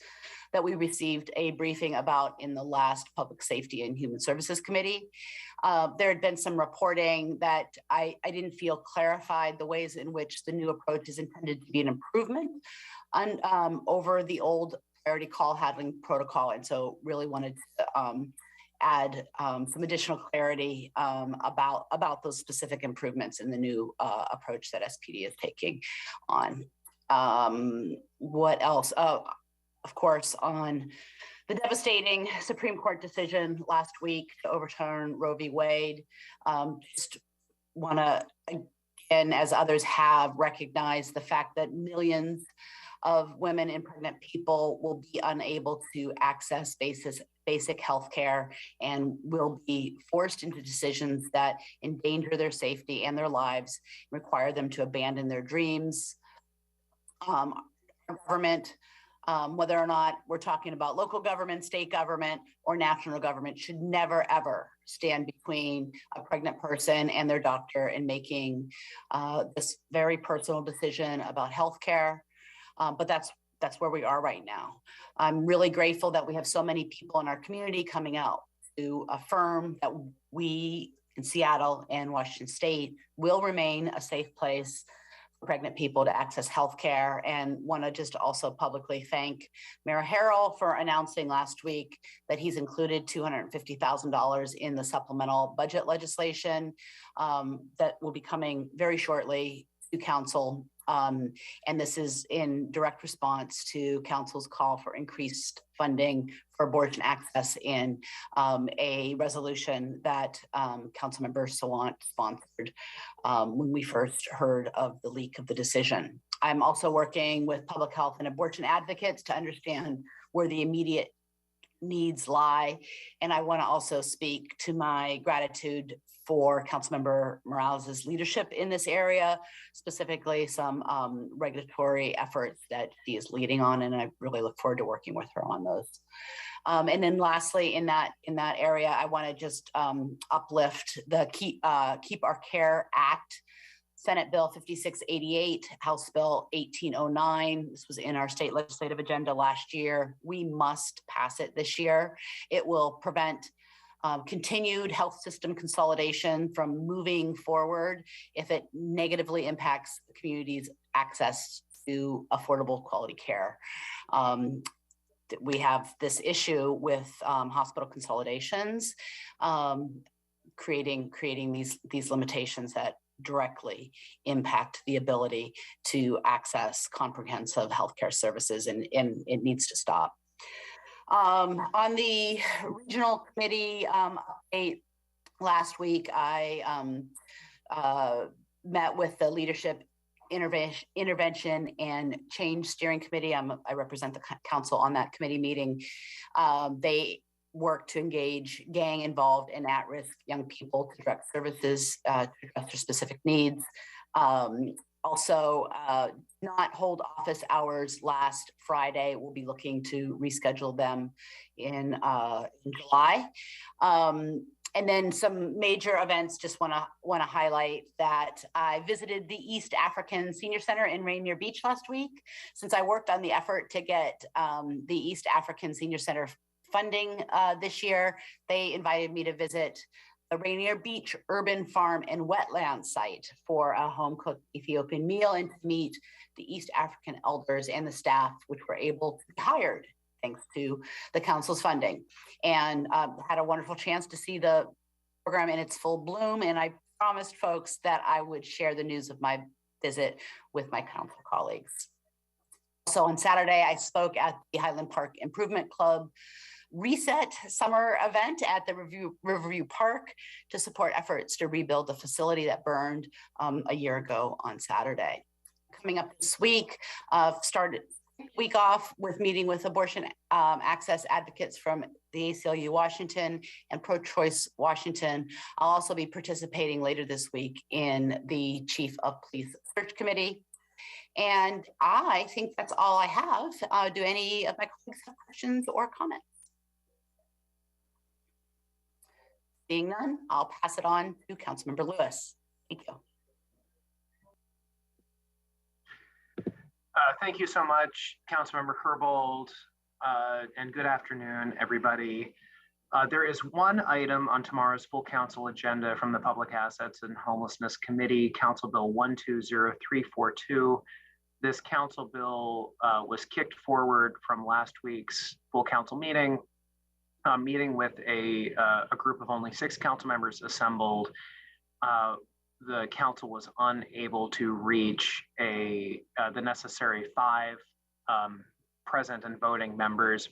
Speaker 4: that we received a briefing about in the last Public Safety and Human Services Committee. There had been some reporting that I didn't feel clarified the ways in which the new approach is intended to be an improvement over the old priority call handling protocol, and so really wanted to add some additional clarity about those specific improvements in the new approach that SPD is taking on. What else? Of course, on the devastating Supreme Court decision last week to overturn Roe v. Wade, just want to, again, as others have, recognized the fact that millions of women and pregnant people will be unable to access basic health care and will be forced into decisions that endanger their safety and their lives, require them to abandon their dreams. Our government, whether or not we're talking about local government, state government, or national government, should never, ever stand between a pregnant person and their doctor in making this very personal decision about healthcare. But that's where we are right now. I'm really grateful that we have so many people in our community coming out to affirm that we in Seattle and Washington State will remain a safe place for pregnant people to access healthcare, and want to just also publicly thank Mayor Harrell for announcing last week that he's included $250,000 in the supplemental budget legislation that will be coming very shortly to council. And this is in direct response to council's call for increased funding for abortion access in a resolution that Councilmember Sawant sponsored when we first heard of the leak of the decision. I'm also working with public health and abortion advocates to understand where the immediate needs lie. And I want to also speak to my gratitude for Councilmember Morales's leadership in this area, specifically some regulatory efforts that she is leading on, and I really look forward to working with her on those. And then lastly, in that area, I want to just uplift the Keep Our Care Act, Senate Bill 5688, House Bill 1809. This was in our state legislative agenda last year. We must pass it this year. It will prevent continued health system consolidation from moving forward if it negatively impacts the community's access to affordable quality care. We have this issue with hospital consolidations, creating these limitations that directly impact the ability to access comprehensive healthcare services, and it needs to stop. On the regional committee update last week, I met with the leadership intervention and change steering committee. I represent the council on that committee meeting. They work to engage gang involved and at-risk young people to direct services to address their specific needs. Also, not hold office hours last Friday. We'll be looking to reschedule them in July. And then some major events, just want to highlight that I visited the East African Senior Center in Rainier Beach last week. Since I worked on the effort to get the East African Senior Center funding this year, they invited me to visit the Rainier Beach Urban Farm and Wetland site for a home-cooked Ethiopian meal and to meet the East African elders and the staff, which were able to be hired thanks to the council's funding, and had a wonderful chance to see the program in its full bloom. And I promised folks that I would share the news of my visit with my council colleagues. So on Saturday, I spoke at the Highland Park Improvement Club Reset Summer event at the Riverview Park to support efforts to rebuild the facility that burned a year ago on Saturday. Coming up this week, started week off with meeting with abortion access advocates from the ACLU Washington and Pro-Choice Washington. I'll also be participating later this week in the Chief of Police Search Committee. And I think that's all I have. Do any of my colleagues have questions or comments? Seeing none, I'll pass it on to Councilmember Lewis. Thank you.
Speaker 3: Thank you so much, Councilmember Herbold, and good afternoon, everybody. There is one item on tomorrow's full council agenda from the Public Assets and Homelessness Committee, Council Bill 120342. This council bill was kicked forward from last week's full council meeting, with a group of only 6 council members assembled. The council was unable to reach the necessary 5 present and voting members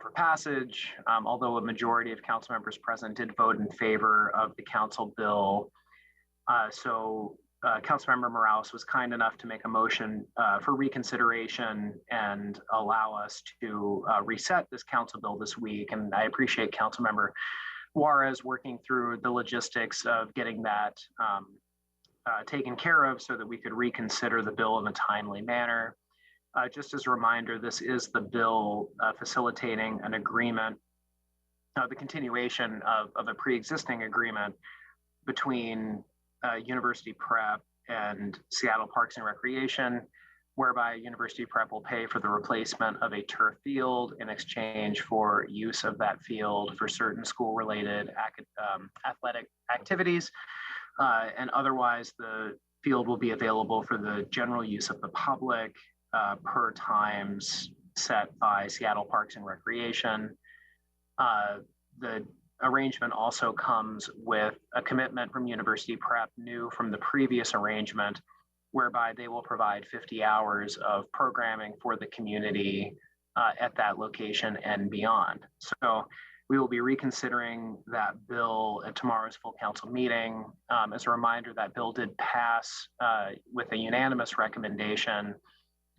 Speaker 3: for passage, although a majority of council members present did vote in favor of the council bill. So Councilmember Morales was kind enough to make a motion for reconsideration and allow us to reset this council bill this week. And I appreciate Councilmember Juarez working through the logistics of getting that taken care of so that we could reconsider the bill in a timely manner. Just as a reminder, this is the bill facilitating an agreement, the continuation of a pre-existing agreement between University Prep and Seattle Parks and Recreation, whereby University Prep will pay for the replacement of a turf field in exchange for use of that field for certain school-related athletic activities. And otherwise, the field will be available for the general use of the public per times set by Seattle Parks and Recreation. The arrangement also comes with a commitment from University Prep, new from the previous arrangement, whereby they will provide 50 hours of programming for the community at that location and beyond. So we will be reconsidering that bill at tomorrow's full council meeting. As a reminder, that bill did pass with a unanimous recommendation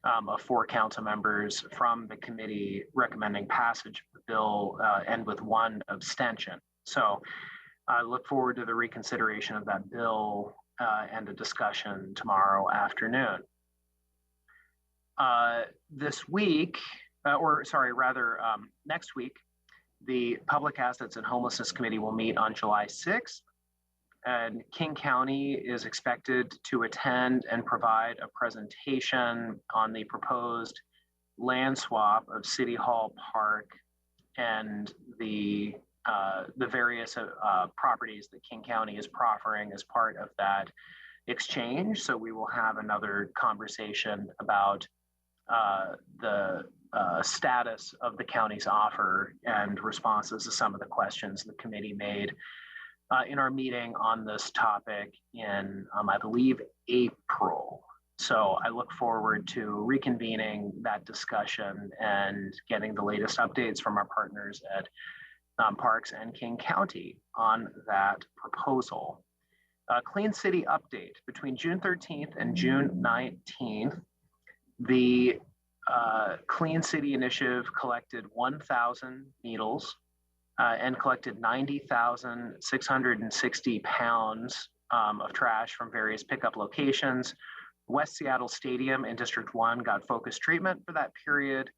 Speaker 3: of 4 council members from the committee recommending passage of the bill and with 1 abstention. So I look forward to the reconsideration of that bill and a discussion tomorrow afternoon. This week, next week, the Public Assets and Homelessness Committee will meet on July 6th. And King County is expected to attend and provide a presentation on the proposed land swap of City Hall Park and the various properties that King County is proffering as part of that exchange. So we will have another conversation about the status of the county's offer and responses to some of the questions the committee made in our meeting on this topic in, I believe, April. So I look forward to reconvening that discussion and getting the latest updates from our partners at Parks and King County on that proposal. Clean City update. Between June 13th and June 19th, the Clean City Initiative collected 1,000 needles and collected 90,660 pounds of trash from various pickup locations. West Seattle Stadium in District 1 got focused treatment for that period,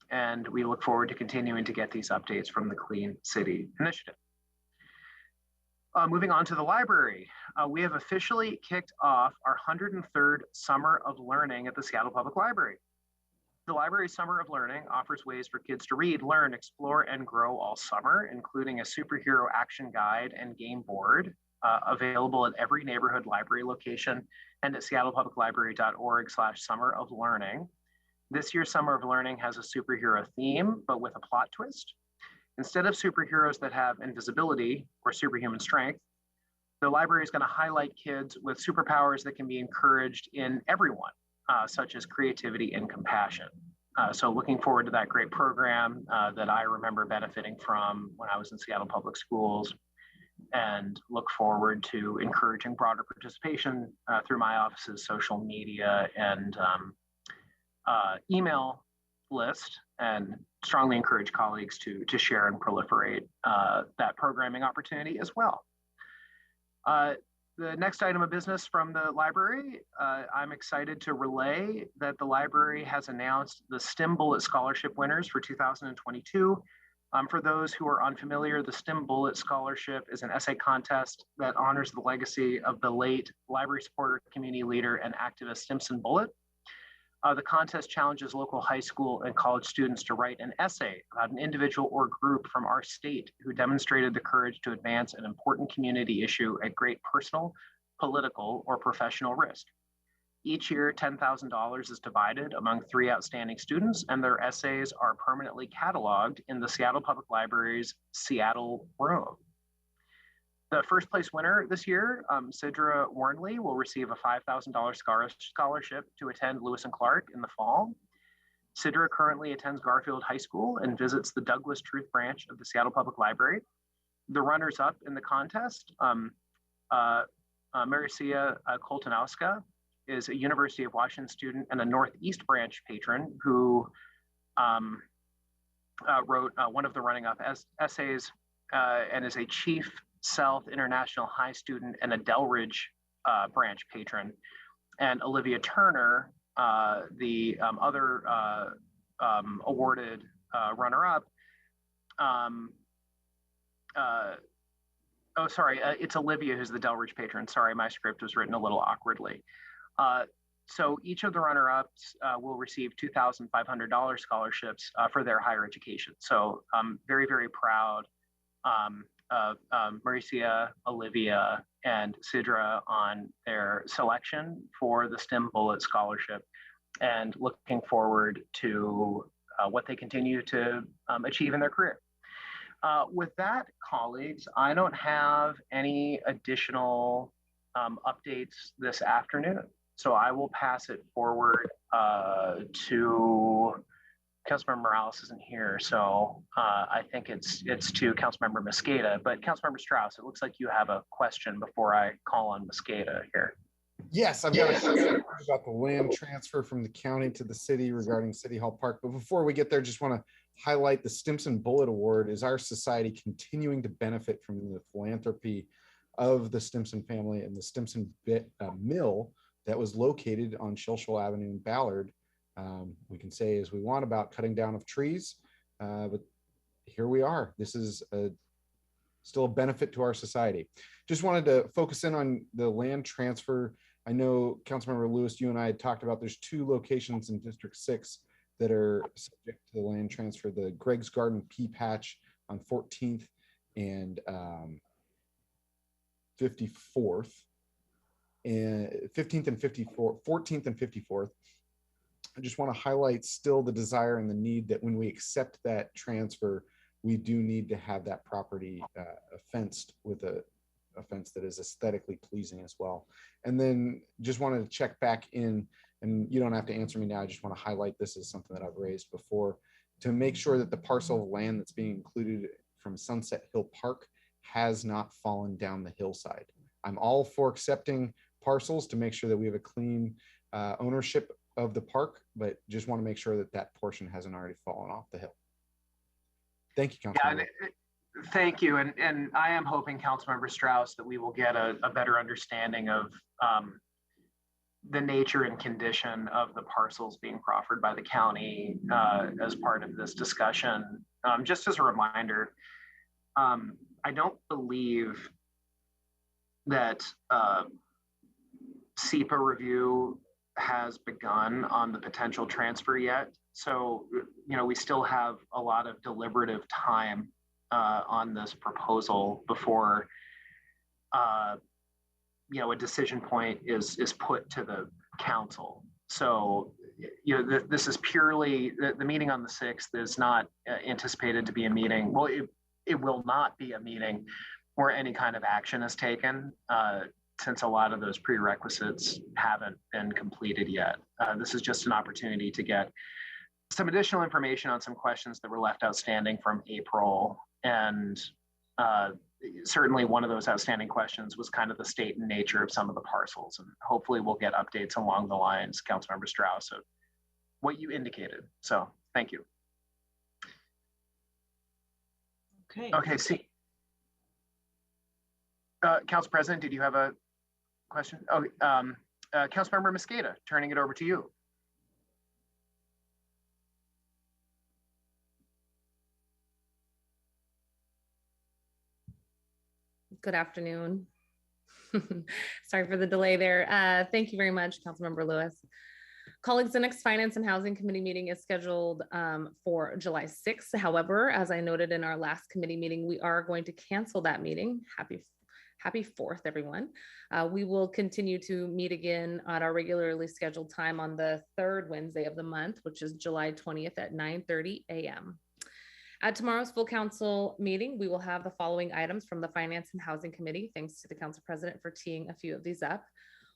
Speaker 3: and we look forward to continuing to get these updates from the Clean City Initiative. Moving on to the library, we have officially kicked off our 103rd Summer of Learning at the Seattle Public Library. The library's Summer of Learning offers ways for kids to read, learn, explore, and grow all summer, including a superhero action guide and game board available at every neighborhood library location and at seattlepubliclibrary.org/summer of learning. This year's Summer of Learning has a superhero theme, but with a plot twist. Instead of superheroes that have invisibility or superhuman strength, the library is going to highlight kids with superpowers that can be encouraged in everyone, such as creativity and compassion. So looking forward to that great program that I remember benefiting from when I was in Seattle Public Schools, and look forward to encouraging broader participation through my office's social media and email list, and strongly encourage colleagues to share and proliferate that programming opportunity as well. The next item of business from the library, I'm excited to relay that the library has announced the STEM Bullet Scholarship winners for 2022. For those who are unfamiliar, the STEM Bullet Scholarship is an essay contest that honors the legacy of the late library supporter, community leader, and activist Stimson Bullitt. The contest challenges local high school and college students to write an essay about an individual or group from our state who demonstrated the courage to advance an important community issue at great personal, political, or professional risk. Each year, $10,000 is divided among 3 outstanding students, and their essays are permanently cataloged in the Seattle Public Library's Seattle Room. The first place winner this year, Sidra Warnley, will receive a $5,000 scholarship to attend Lewis and Clark in the fall. Sidra currently attends Garfield High School and visits the Douglas Truth branch of the Seattle Public Library. The runners-up in the contest, Maricia Koltanowska, is a University of Washington student and a Northeast branch patron who wrote one of the running-up essays and is a Chief South International High student and a Delridge branch patron. And Olivia Turner, the other awarded runner-up, it's Olivia who's the Delridge patron. Sorry, my script was written a little awkwardly. So each of the runner-ups will receive $2,500 scholarships for their higher education. So I'm very, very proud of Maricia, Olivia, and Sidra on their selection for the STEM Bullet Scholarship, and looking forward to what they continue to achieve in their career. With that, colleagues, I don't have any additional updates this afternoon. So I will pass it forward to Councilmember Morales isn't here, so I think it's to Councilmember Mosqueda. But Councilmember Strauss, it looks like you have a question before I call on Mosqueda here.
Speaker 7: Yes, I've got a question about the land transfer from the county to the city regarding City Hall Park. But before we get there, just want to highlight the Stimson Bullet Award. Is our society continuing to benefit from the philanthropy of the Stimson family and the Stimson mill that was located on Shilshall Avenue in Ballard? We can say as we want about cutting down of trees, but here we are. This is still a benefit to our society. Just wanted to focus in on the land transfer. I know Councilmember Lewis, you and I had talked about there's 2 locations in District 6 that are subject to the land transfer, the Greg's Garden Pea Patch on 14th and 54th, and 15th and 14th and 54th. I just want to highlight still the desire and the need that when we accept that transfer, we do need to have that property fenced with a fence that is aesthetically pleasing as well. And then just wanted to check back in, and you don't have to answer me now, I just want to highlight this as something that I've raised before, to make sure that the parcel of land that's being included from Sunset Hill Park has not fallen down the hillside. I'm all for accepting parcels to make sure that we have a clean ownership of the park, but just want to make sure that that portion hasn't already fallen off the hill. Thank you, Councilmember.
Speaker 3: Yeah, thank you. And I am hoping, Councilmember Strauss, that we will get a better understanding of the nature and condition of the parcels being proffered by the county as part of this discussion. Just as a reminder, I don't believe that SEPA review has begun on the potential transfer yet. So, we still have a lot of deliberative time on this proposal before, a decision point is put to the council. So, this is purely, the meeting on the 6th is not anticipated to be a meeting. Well, it will not be a meeting where any kind of action is taken, since a lot of those prerequisites haven't been completed yet. This is just an opportunity to get some additional information on some questions that were left outstanding from April. And certainly one of those outstanding questions was kind of the state and nature of some of the parcels. And hopefully we'll get updates along the lines, Councilmember Strauss, of what you indicated. So thank you. Okay, see. Council President, did you have a question? Oh, Councilmember Mosqueda, turning it over to you.
Speaker 8: Good afternoon. Sorry for the delay there. Thank you very much, Councilmember Lewis. Colleagues, the next Finance and Housing Committee meeting is scheduled for July 6th. However, as I noted in our last committee meeting, we are going to cancel that meeting. Happy 4th, everyone. We will continue to meet again at our regularly scheduled time on the 3rd Wednesday of the month, which is July 20th at 9:30 a.m. At tomorrow's full council meeting, we will have the following items from the Finance and Housing Committee. Thanks to the council president for teeing a few of these up.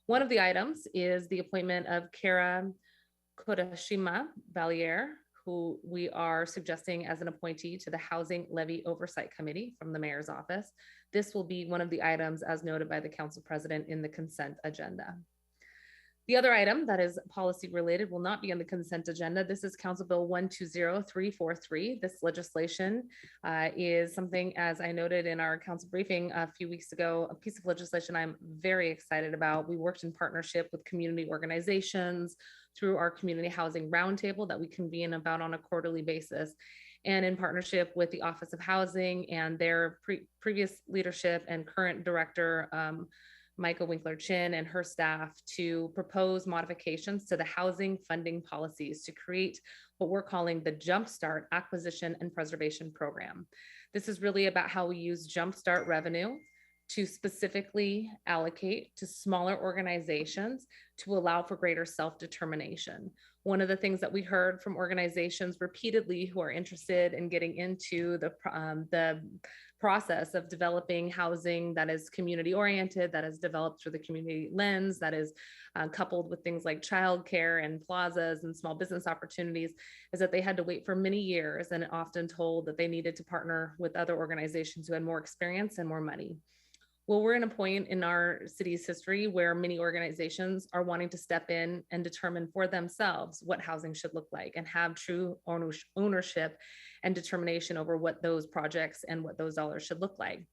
Speaker 8: One of the items is the appointment of Kara Kodashima Valier, who we are suggesting as an appointee to the Housing Levy Oversight Committee from the mayor's office. This will be one of the items as noted by the council president in the consent agenda. The other item that is policy related will not be on the consent agenda. This is Council Bill 120343. This legislation is something, as I noted in our council briefing a few weeks ago, a piece of legislation I'm very excited about. We worked in partnership with community organizations through our community housing roundtable that we convene about on a quarterly basis, and in partnership with the Office of Housing and their previous leadership and current director, Michael Winkler-Chin and her staff, to propose modifications to the housing funding policies to create what we're calling the Jumpstart Acquisition and Preservation Program. This is really about how we use Jumpstart revenue to specifically allocate to smaller organizations to allow for greater self-determination. One of the things that we heard from organizations repeatedly who are interested in getting into the process of developing housing that is community oriented, that is developed through the community lens, that is coupled with things like childcare and plazas and small business opportunities, is that they had to wait for many years and often told that they needed to partner with other organizations who had more experience and more money. Well, we're in a point in our city's history where many organizations are wanting to step in and determine for themselves what housing should look like and have true ownership and determination over what those projects and what those dollars should look like.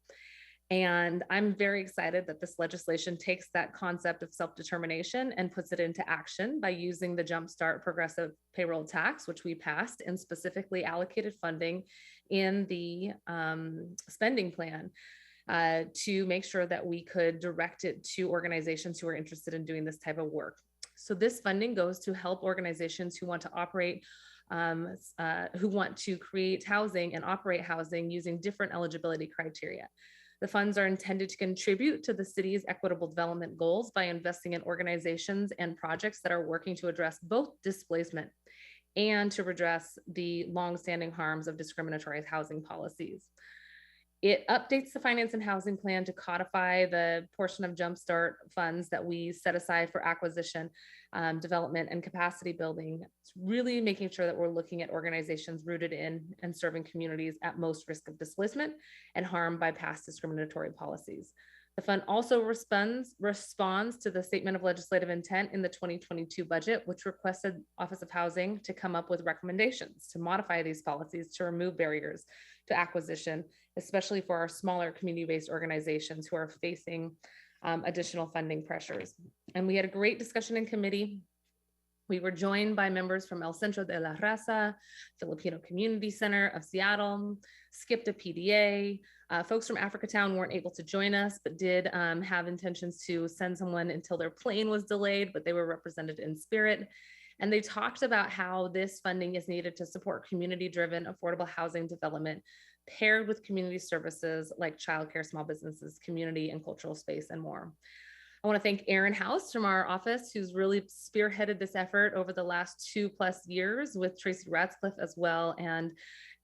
Speaker 8: And I'm very excited that this legislation takes that concept of self-determination and puts it into action by using the Jumpstart Progressive Payroll Tax, which we passed, and specifically allocated funding in the spending plan to make sure that we could direct it to organizations who are interested in doing this type of work. So this funding goes to help organizations who want to operate, who want to create housing and operate housing using different eligibility criteria. The funds are intended to contribute to the city's equitable development goals by investing in organizations and projects that are working to address both displacement and to redress the longstanding harms of discriminatory housing policies. It updates the finance and housing plan to codify the portion of Jumpstart funds that we set aside for acquisition, development, and capacity building. It's really making sure that we're looking at organizations rooted in and serving communities at most risk of displacement and harm by past discriminatory policies. The fund also responds to the statement of legislative intent in the 2022 budget, which requested Office of Housing to come up with recommendations to modify these policies to remove barriers to acquisition, especially for our smaller community-based organizations who are facing additional funding pressures. And we had a great discussion in committee. We were joined by members from El Centro de la Raza, Filipino Community Center of Seattle, SCIPTA PDA. Folks from Africatown weren't able to join us, but did have intentions to send someone until their plane was delayed, but they were represented in spirit. And they talked about how this funding is needed to support community-driven affordable housing development paired with community services like childcare, small businesses, community and cultural space, and more. I want to thank Erin House from our office, who's really spearheaded this effort over the last 2+ years with Tracy Ratscliffe as well. And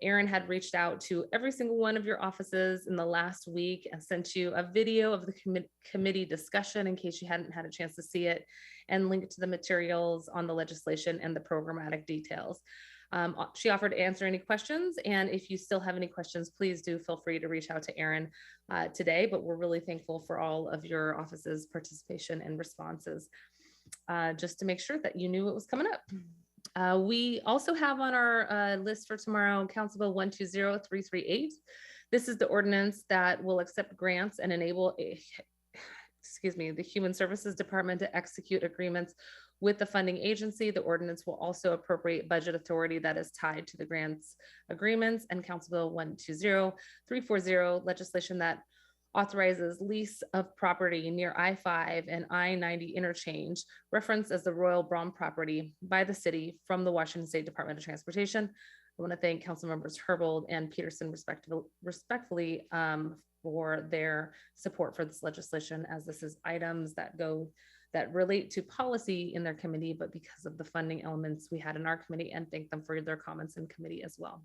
Speaker 8: Erin had reached out to every single one of your offices in the last week and sent you a video of the committee discussion in case you hadn't had a chance to see it, and linked to the materials on the legislation and the programmatic details. She offered to answer any questions, and if you still have any questions, please do feel free to reach out to Erin today, but we're really thankful for all of your office's participation and responses, just to make sure that you knew what was coming up. We also have on our list for tomorrow, Council Bill 120338. This is the ordinance that will accept grants and enable the Human Services Department to execute agreements with the funding agency. The ordinance will also appropriate budget authority that is tied to the grants agreements. And Council Bill 120340, legislation that authorizes lease of property near I-5 and I-90 interchange, referenced as the Royal Brom property by the city from the Washington State Department of Transportation. I want to thank Council members Herbold and Peterson respectfully for their support for this legislation, as this is items that relate to policy in their committee, but because of the funding elements we had in our committee, and thank them for their comments in committee as well.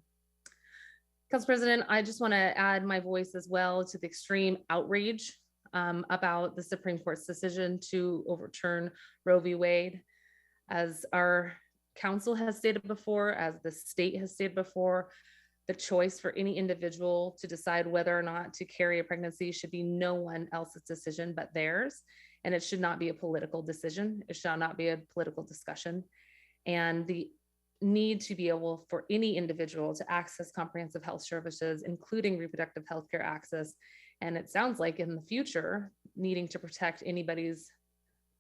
Speaker 8: Council President, I just want to add my voice as well to the extreme outrage about the Supreme Court's decision to overturn Roe v. Wade. As our council has stated before, as the state has stated before, the choice for any individual to decide whether or not to carry a pregnancy should be no one else's decision but theirs. And it should not be a political decision. It should not be a political discussion. And the need to be able for any individual to access comprehensive health services, including reproductive health care access. And it sounds like in the future, needing to protect anybody's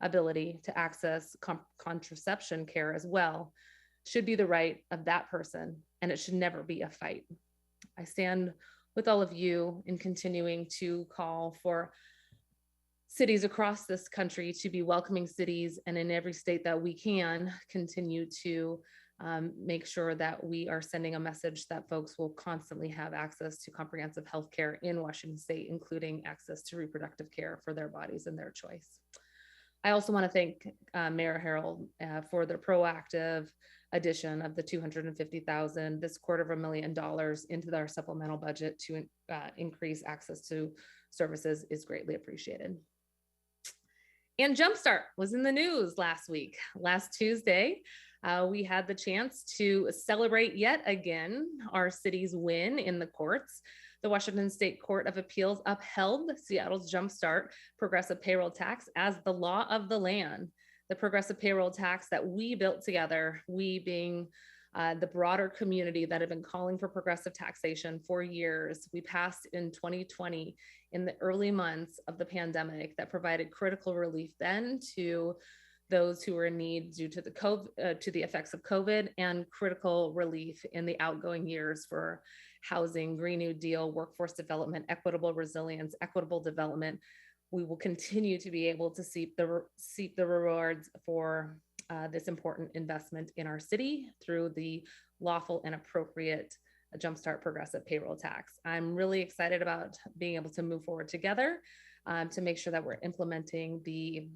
Speaker 8: ability to access contraception care as well, should be the right of that person. And it should never be a fight. I stand with all of you in continuing to call for cities across this country to be welcoming cities, and in every state that we can continue to make sure that we are sending a message that folks will constantly have access to comprehensive health care in Washington State, including access to reproductive care for their bodies and their choice. I also want to thank Mayor Harrell for their proactive addition of the $250,000, this $250,000 into our supplemental budget to increase access to services is greatly appreciated. And Jumpstart was in the news last week. Last Tuesday, we had the chance to celebrate yet again our city's win in the courts. The Washington State Court of Appeals upheld Seattle's Jumpstart progressive payroll tax as the law of the land. The progressive payroll tax that we built together, we being the broader community that have been calling for progressive taxation for years. We passed in 2020 in the early months of the pandemic that provided critical relief then to those who were in need due to the effects of COVID, and critical relief in the outgoing years for housing, Green New Deal, workforce development, equitable resilience, equitable development. We will continue to be able to seek the rewards for this important investment in our city through the lawful and appropriate Jumpstart progressive payroll tax. I'm really excited about being able to move forward together to make sure that we're implementing the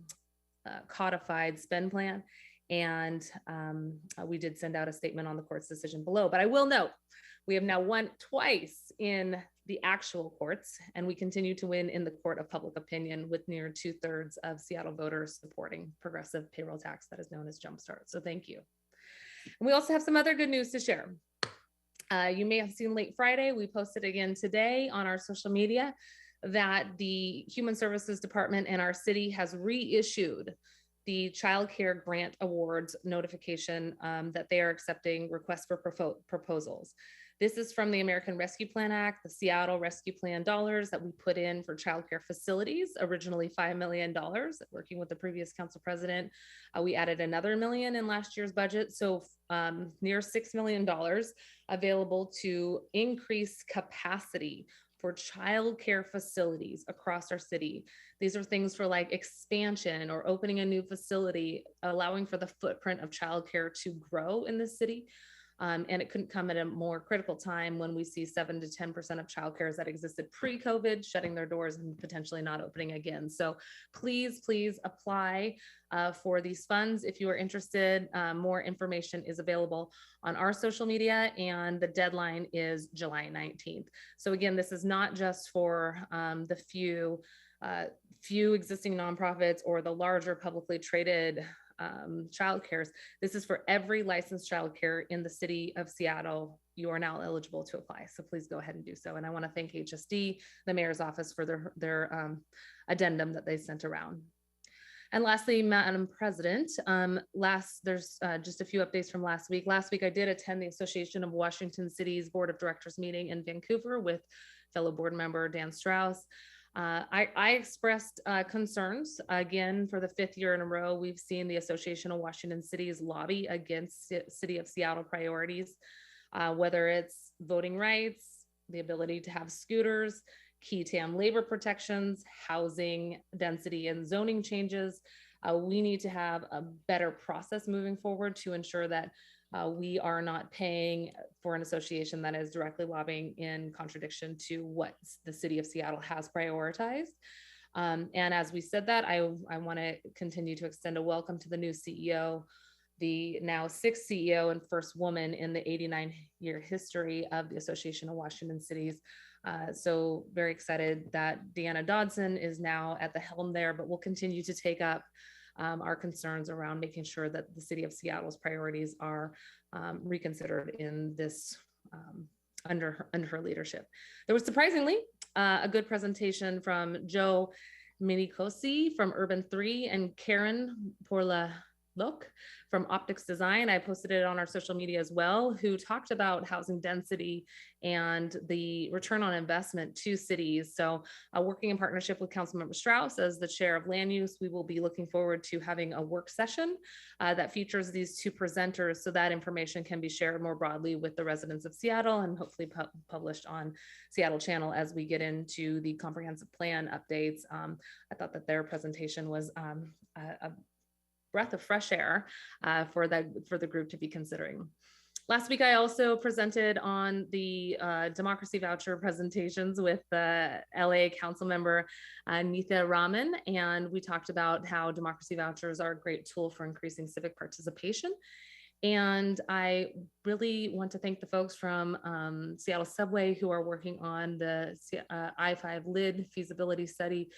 Speaker 8: codified spend plan. And we did send out a statement on the court's decision below, but I will note, we have now won twice in the actual courts, and we continue to win in the court of public opinion with near 2/3 of Seattle voters supporting progressive payroll tax that is known as Jumpstart. So thank you. And we also have some other good news to share. You may have seen late Friday, we posted again today on our social media that the Human Services Department in our city has reissued the Child Care Grant Awards notification that they are accepting requests for proposals. This is from the American Rescue Plan Act, the Seattle Rescue Plan dollars that we put in for childcare facilities, originally $5 million, working with the previous council president. We added another $1 million in last year's budget. So near $6 million available to increase capacity for childcare facilities across our city. These are things for like expansion or opening a new facility, allowing for the footprint of childcare to grow in the city. And it couldn't come at a more critical time when we see 7 to 10% of childcares that existed pre-COVID shutting their doors and potentially not opening again. So please, please apply for these funds if you are interested. More information is available on our social media, and the deadline is July 19th. So again, this is not just for the few existing nonprofits or the larger publicly traded childcares. This is for every licensed childcare in the city of Seattle. You are now eligible to apply. So please go ahead and do so. And I want to thank HSD, the mayor's office, for their addendum that they sent around. And lastly, Madam President, there's just a few updates from last week. Last week, I did attend the Association of Washington Cities Board of Directors meeting in Vancouver with fellow board member Dan Strauss. I expressed concerns again for the 5th year in a row. We've seen the Association of Washington Cities lobby against City of Seattle priorities, whether it's voting rights, the ability to have scooters, key TAM labor protections, housing density and zoning changes. We need to have a better process moving forward to ensure that we are not paying for an association that is directly lobbying in contradiction to what the city of Seattle has prioritized. And as we said that, I want to continue to extend a welcome to the new CEO, the now 6th CEO and first woman in the 89-year history of the Association of Washington Cities. So very excited that Deanna Dodson is now at the helm there, but we'll continue to take up our concerns around making sure that the city of Seattle's priorities are reconsidered in this under her leadership. There was surprisingly a good presentation from Joe Minicosi from Urban 3 and Karen Porla-Loc from Optics Design. I posted it on our social media as well, who talked about housing density and the return on investment to cities. So working in partnership with Councilmember Strauss as the chair of land use, we will be looking forward to having a work session that features these two presenters so that information can be shared more broadly with the residents of Seattle and hopefully published on Seattle Channel as we get into the comprehensive plan updates. I thought that their presentation was a breath of fresh air for the group to be considering. Last week, I also presented on the democracy voucher presentations with the LA council member, Nitya Raman, and we talked about how democracy vouchers are a great tool for increasing civic participation. And I really want to thank the folks from Seattle Subway who are working on the I-5 LID feasibility study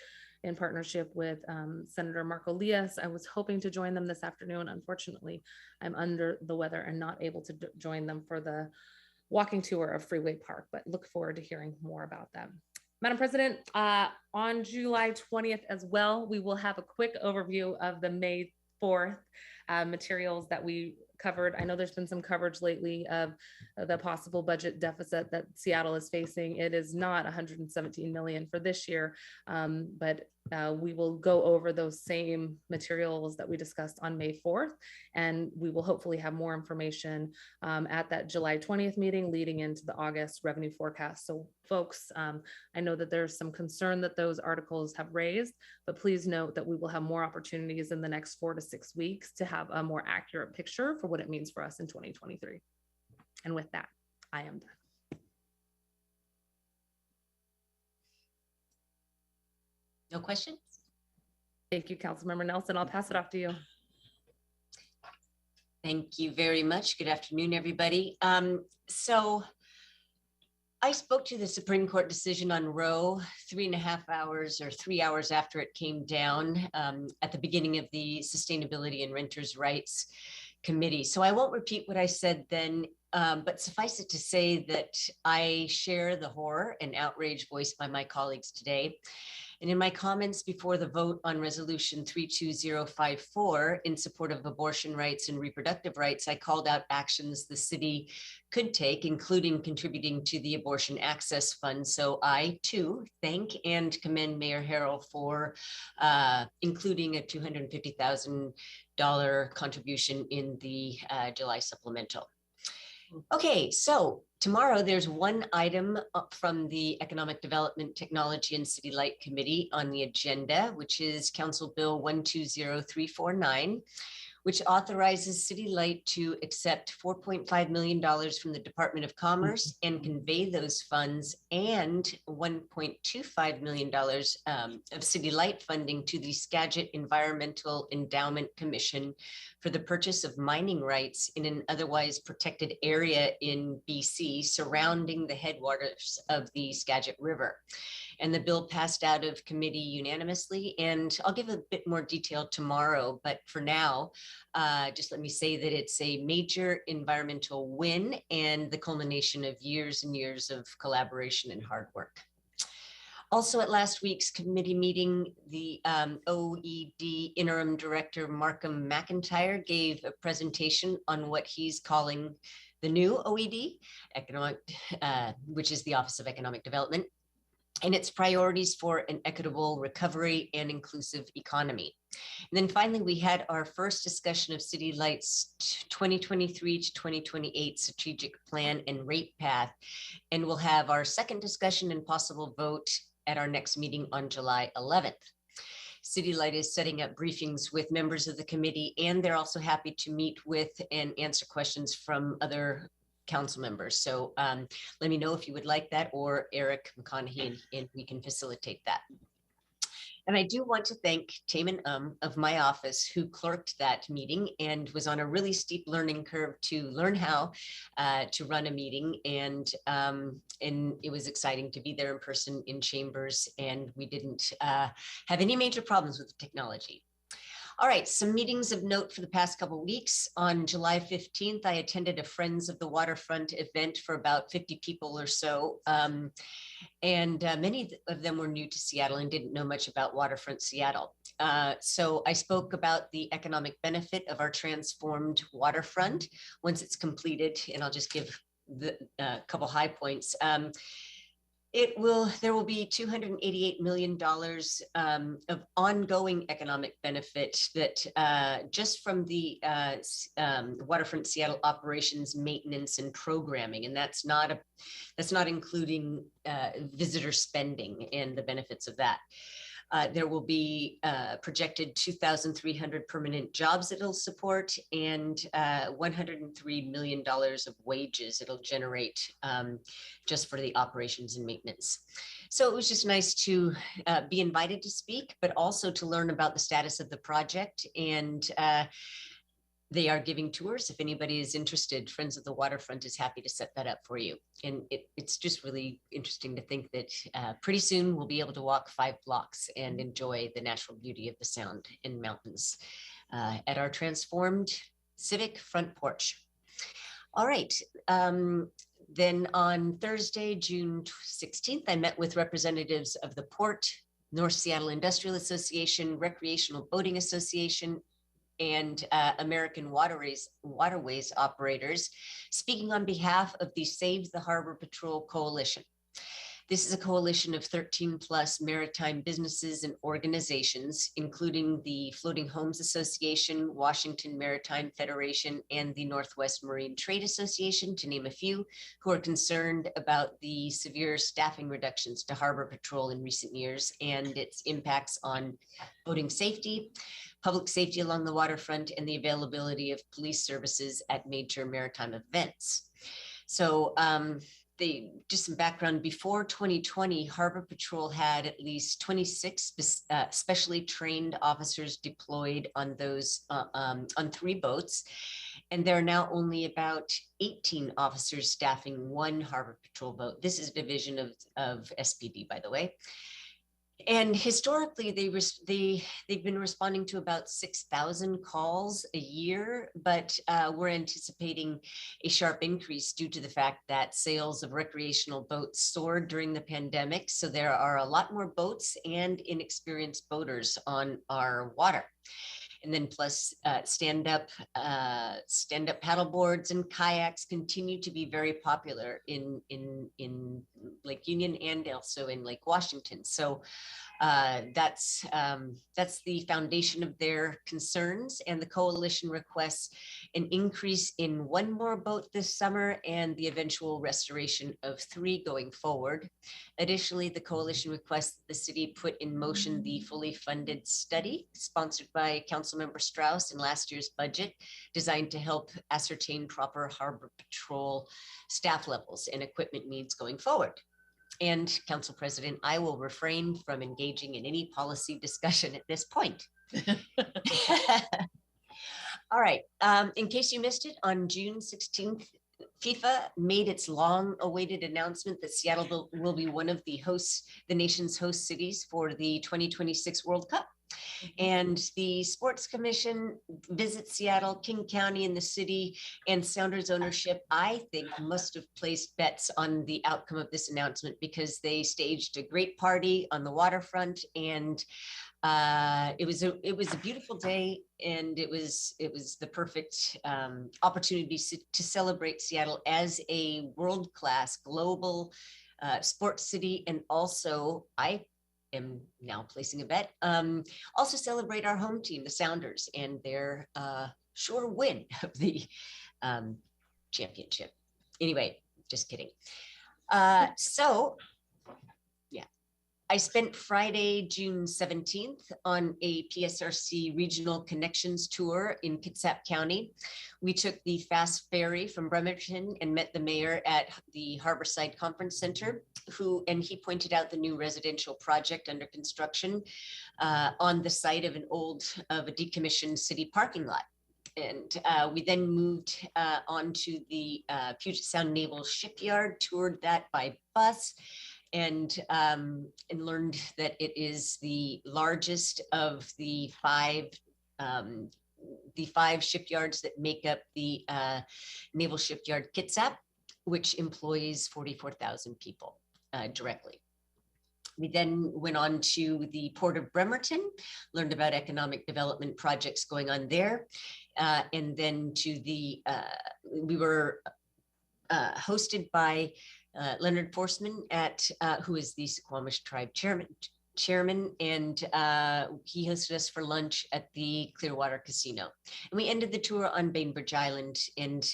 Speaker 8: in partnership with Senator Marco Lias. I was hoping to join them this afternoon. Unfortunately, I'm under the weather and not able to join them for the walking tour of Freeway Park, but look forward to hearing more about them. Madam President, on July 20th as well, we will have a quick overview of the May 4th materials that we covered. I know there's been some coverage lately of the possible budget deficit that Seattle is facing. It is not 117 million for this year, but we will go over those same materials that we discussed on May 4th, and we will hopefully have more information at that July 20th meeting leading into the August revenue forecast. So folks, I know that there's some concern that those articles have raised, but please note that we will have more opportunities in the next 4 to 6 weeks to have a more accurate picture for what it means for us in 2023. And with that, I am done.
Speaker 9: No questions?
Speaker 8: Thank you, Councilmember Nelson. I'll pass it off to you.
Speaker 9: Thank you very much. Good afternoon, everybody. So I spoke to the Supreme Court decision on Roe 3.5 hours or 3 hours after it came down at the beginning of the Sustainability and Renters' Rights Committee. So I won't repeat what I said then, but suffice it to say that I share the horror and outrage voiced by my colleagues today. And in my comments before the vote on Resolution 32054 in support of abortion rights and reproductive rights, I called out actions the city could take, including contributing to the Abortion Access Fund. So I too thank and commend Mayor Harrell for including a $250,000 contribution in the July supplemental. Okay, so tomorrow there's one item up from the Economic Development, Technology and City Light Committee on the agenda, which is Council Bill 120349, which authorizes City Light to accept $4.5 million from the Department of Commerce and convey those funds and $1.25 million of City Light funding to the Skagit Environmental Endowment Commission for the purchase of mining rights in an otherwise protected area in BC surrounding the headwaters of the Skagit River. And the bill passed out of committee unanimously. And I'll give a bit more detail tomorrow, but for now, just let me say that it's a major environmental win and the culmination of years and years of collaboration and hard work. Also at last week's committee meeting, the OED interim director, Markham McIntyre, gave a presentation on what he's calling the new OED, which is the Office of Economic Development, and its priorities for an equitable recovery and inclusive economy. And then finally, we had our first discussion of City Light's 2023 to 2028 strategic plan and rate path. And we'll have our second discussion and possible vote at our next meeting on July 11th. City Light is setting up briefings with members of the committee, and they're also happy to meet with and answer questions from other council members. So let me know if you would like that, or Eric McConaughey, and we can facilitate that. And I do want to thank Taman of my office, who clerked that meeting and was on a really steep learning curve to learn how to run a meeting. And it was exciting to be there in person in chambers, and we didn't have any major problems with the technology. All right, some meetings of note for the past couple of weeks. On July 15th, I attended a Friends of the Waterfront event for about 50 people or so. And many of them were new to Seattle and didn't know much about Waterfront Seattle. So I spoke about the economic benefit of our transformed waterfront once it's completed, and I'll just give the couple high points. There will be $288 million of ongoing economic benefit that just from the Waterfront Seattle operations, maintenance, and programming, and that's not including visitor spending and the benefits of that. There will be projected 2,300 permanent jobs it'll support, and $103 million of wages it'll generate just for the operations and maintenance. So it was just nice to be invited to speak, but also to learn about the status of the project. And they are giving tours. If anybody is interested, Friends of the Waterfront is happy to set that up for you. And it's just really interesting to think that pretty soon we'll be able to walk 5 blocks and enjoy the natural beauty of the sound and mountains at our transformed civic front porch. All right. Then on Thursday, June 16th, I met with representatives of the Port, North Seattle Industrial Association, Recreational Boating Association, and American Waterways operators, speaking on behalf of the Save the Harbor Patrol Coalition. This is a coalition of 13 plus maritime businesses and organizations, including the Floating Homes Association, Washington Maritime Federation, and the Northwest Marine Trade Association, to name a few, who are concerned about the severe staffing reductions to Harbor Patrol in recent years and its impacts on boating safety, public safety along the waterfront, and the availability of police services at major maritime events. So just some background, before 2020, Harbor Patrol had at least 26 specially trained officers deployed on those on 3 boats. And there are now only about 18 officers staffing 1 Harbor Patrol boat. This is a division of SPD, by the way. And historically, they've been responding to about 6,000 calls a year, but we're anticipating a sharp increase due to the fact that sales of recreational boats soared during the pandemic. So there are a lot more boats and inexperienced boaters on our water. And then plus stand-up paddle boards and kayaks continue to be very popular in Lake Union and also in Lake Washington. So that's the foundation of their concerns, and the coalition requests an increase in 1 more boat this summer and the eventual restoration of 3 going forward. Additionally, the coalition requests that the city put in motion the fully funded study sponsored by Councilmember Strauss in last year's budget, designed to help ascertain proper Harbor Patrol staff levels and equipment needs going forward. And Council President, I will refrain from engaging in any policy discussion at this point. All right, in case you missed it, on June 16th, FIFA made its long-awaited announcement that Seattle will be one of the nation's host cities for the 2026 World Cup. And the Sports Commission visits Seattle, King County, and the city, and Sounders ownership, I think, must have placed bets on the outcome of this announcement, because they staged a great party on the waterfront, and it was a beautiful day, and it was the perfect opportunity to celebrate Seattle as a world-class global sports city, and also I am now placing a bet. Also celebrate our home team, the Sounders, and their sure win of the championship. Anyway, just kidding. So yeah, I spent Friday, June 17th on a PSRC regional connections tour in Kitsap County. We took the fast ferry from Bremerton and met the mayor at the Harborside Conference Center, he pointed out the new residential project under construction on the site of a decommissioned city parking lot. And we then moved on to the Puget Sound Naval Shipyard, toured that by bus, and learned that it is the largest of the five shipyards that make up the Naval Shipyard Kitsap, which employs 44,000 people directly. We then went on to the Port of Bremerton, learned about economic development projects going on there, and then to we were hosted by Leonard Forsman who is the Suquamish Tribe chairman, and he hosted us for lunch at the Clearwater Casino. And we ended the tour on Bainbridge Island and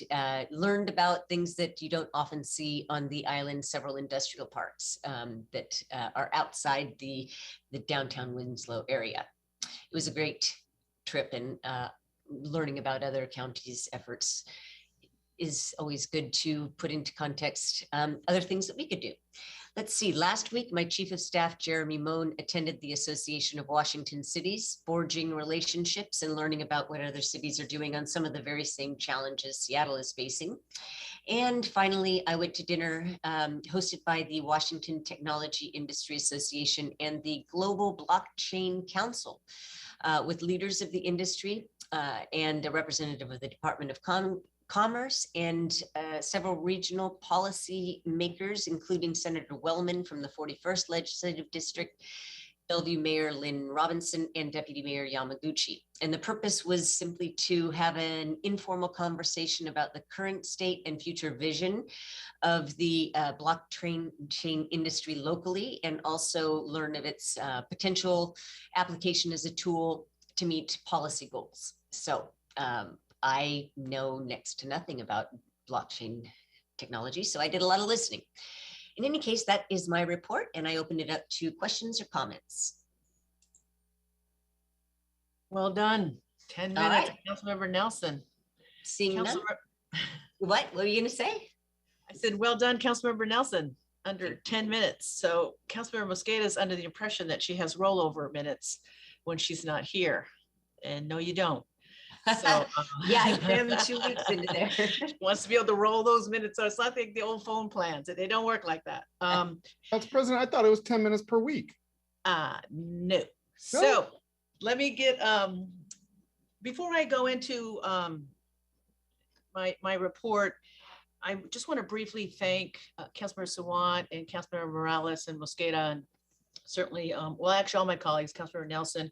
Speaker 9: learned about things that you don't often see on the island, several industrial parks that are outside the downtown Winslow area. It was a great trip, and learning about other counties' efforts is always good to put into context other things that we could do. Let's see, last week, my Chief of Staff, Jeremy Moan, attended the Association of Washington Cities, forging relationships and learning about what other cities are doing on some of the very same challenges Seattle is facing. And finally, I went to dinner hosted by the Washington Technology Industry Association and the Global Blockchain Council with leaders of the industry and a representative of the Department of Commerce and several regional policy makers, including Senator Wellman from the 41st Legislative District, Bellevue Mayor Lynn Robinson, and Deputy Mayor Yamaguchi. And the purpose was simply to have an informal conversation about the current state and future vision of the blockchain industry locally, and also learn of its potential application as a tool to meet policy goals. So I know next to nothing about blockchain technology, so I did a lot of listening. In any case, that is my report, and I open it up to questions or comments.
Speaker 1: Well done. 10
Speaker 9: All
Speaker 1: minutes.
Speaker 9: right.
Speaker 1: Councilmember Nelson.
Speaker 9: Seeing none. What were you going to say?
Speaker 1: I said, well done, Councilmember Nelson, under 10 minutes. So Councilmember Mosqueda is under the impression that she has rollover minutes when she's not here. And no, you don't. So
Speaker 9: Yeah, I am 2 weeks into there.
Speaker 1: wants to be able to roll those minutes. So it's not like the old phone plans. They don't work like that.
Speaker 7: Council President, I thought it was 10 minutes per week.
Speaker 1: No. So let me get, before I go into my report, I just want to briefly thank Councilmember Sawant and Councilmember Morales and Mosqueda, and certainly, well, actually all my colleagues, Councilmember Nelson,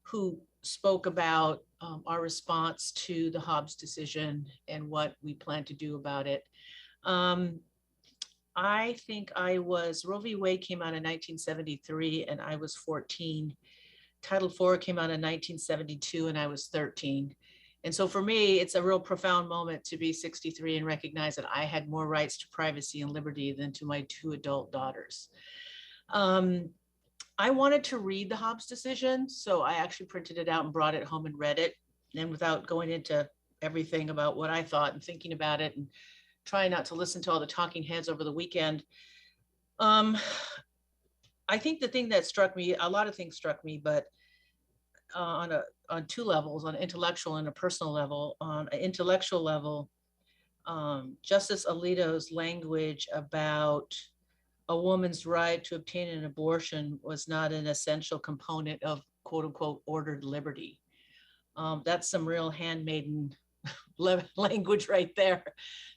Speaker 1: who spoke about our response to the Hobbs decision and what we plan to do about it. I think Roe v. Wade came out in 1973 and I was 14. Title IV came out in 1972 and I was 13. And so for me, it's a real profound moment to be 63 and recognize that I had more rights to privacy and liberty than to my 2 adult daughters. I wanted to read the Hobbs decision, so I actually printed it out and brought it home and read it. And without going into everything about what I thought and thinking about it and trying not to listen to all the talking heads over the weekend, I think the thing that struck me, a lot of things struck me, but on 2 levels, on intellectual and a personal level. On an intellectual level, Justice Alito's language about a woman's right to obtain an abortion was not an essential component of quote unquote ordered liberty. That's some real handmaiden language right there.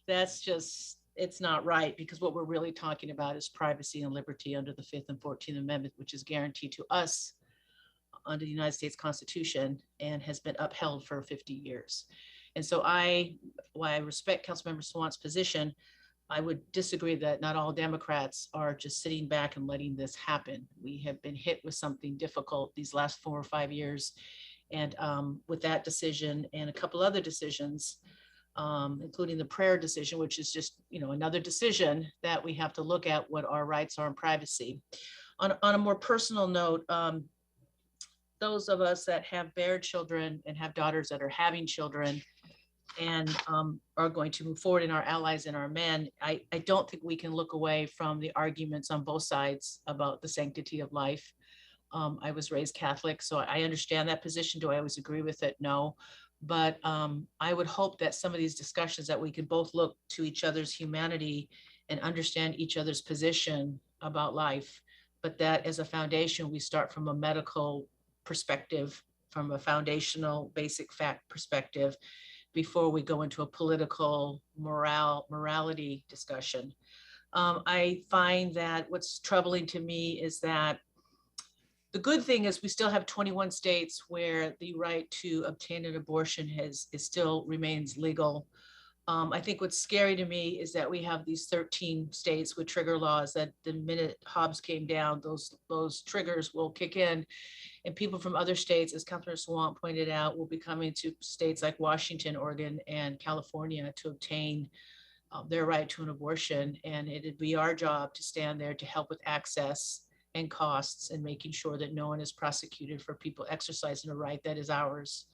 Speaker 1: That's just, it's not right, because what we're really talking about is privacy and liberty under the 5th and 14th Amendment, which is guaranteed to us under the United States Constitution and has been upheld for 50 years. And so while I respect Councilmember Sawant's position, I would disagree that not all Democrats are just sitting back and letting this happen. We have been hit with something difficult these last 4 or 5 years. And with that decision and a couple other decisions, including the prayer decision, which is just, another decision that we have to look at what our rights are in privacy. On a more personal note, those of us that have bear children and have daughters that are having children and are going to move forward, in our allies and our men, I don't think we can look away from the arguments on both sides about the sanctity of life. I was raised Catholic, so I understand that position. Do I always agree with it? No. But I would hope that some of these discussions that we could both look to each other's humanity and understand each other's position about life, but that as a foundation, we start from a medical perspective, from a foundational basic fact perspective, before we go into a political morality discussion. I find that what's troubling to me is that the good thing is we still have 21 states where the right to obtain an abortion still remains legal. I think what's scary to me is that we have these 13 states with trigger laws that the minute Hobbs came down, those triggers will kick in. And people from other states, as Councilor Sawant pointed out, will be coming to states like Washington, Oregon, and California to obtain their right to an abortion. And it'd be our job to stand there to help with access and costs and making sure that no one is prosecuted for people exercising a right that is ours.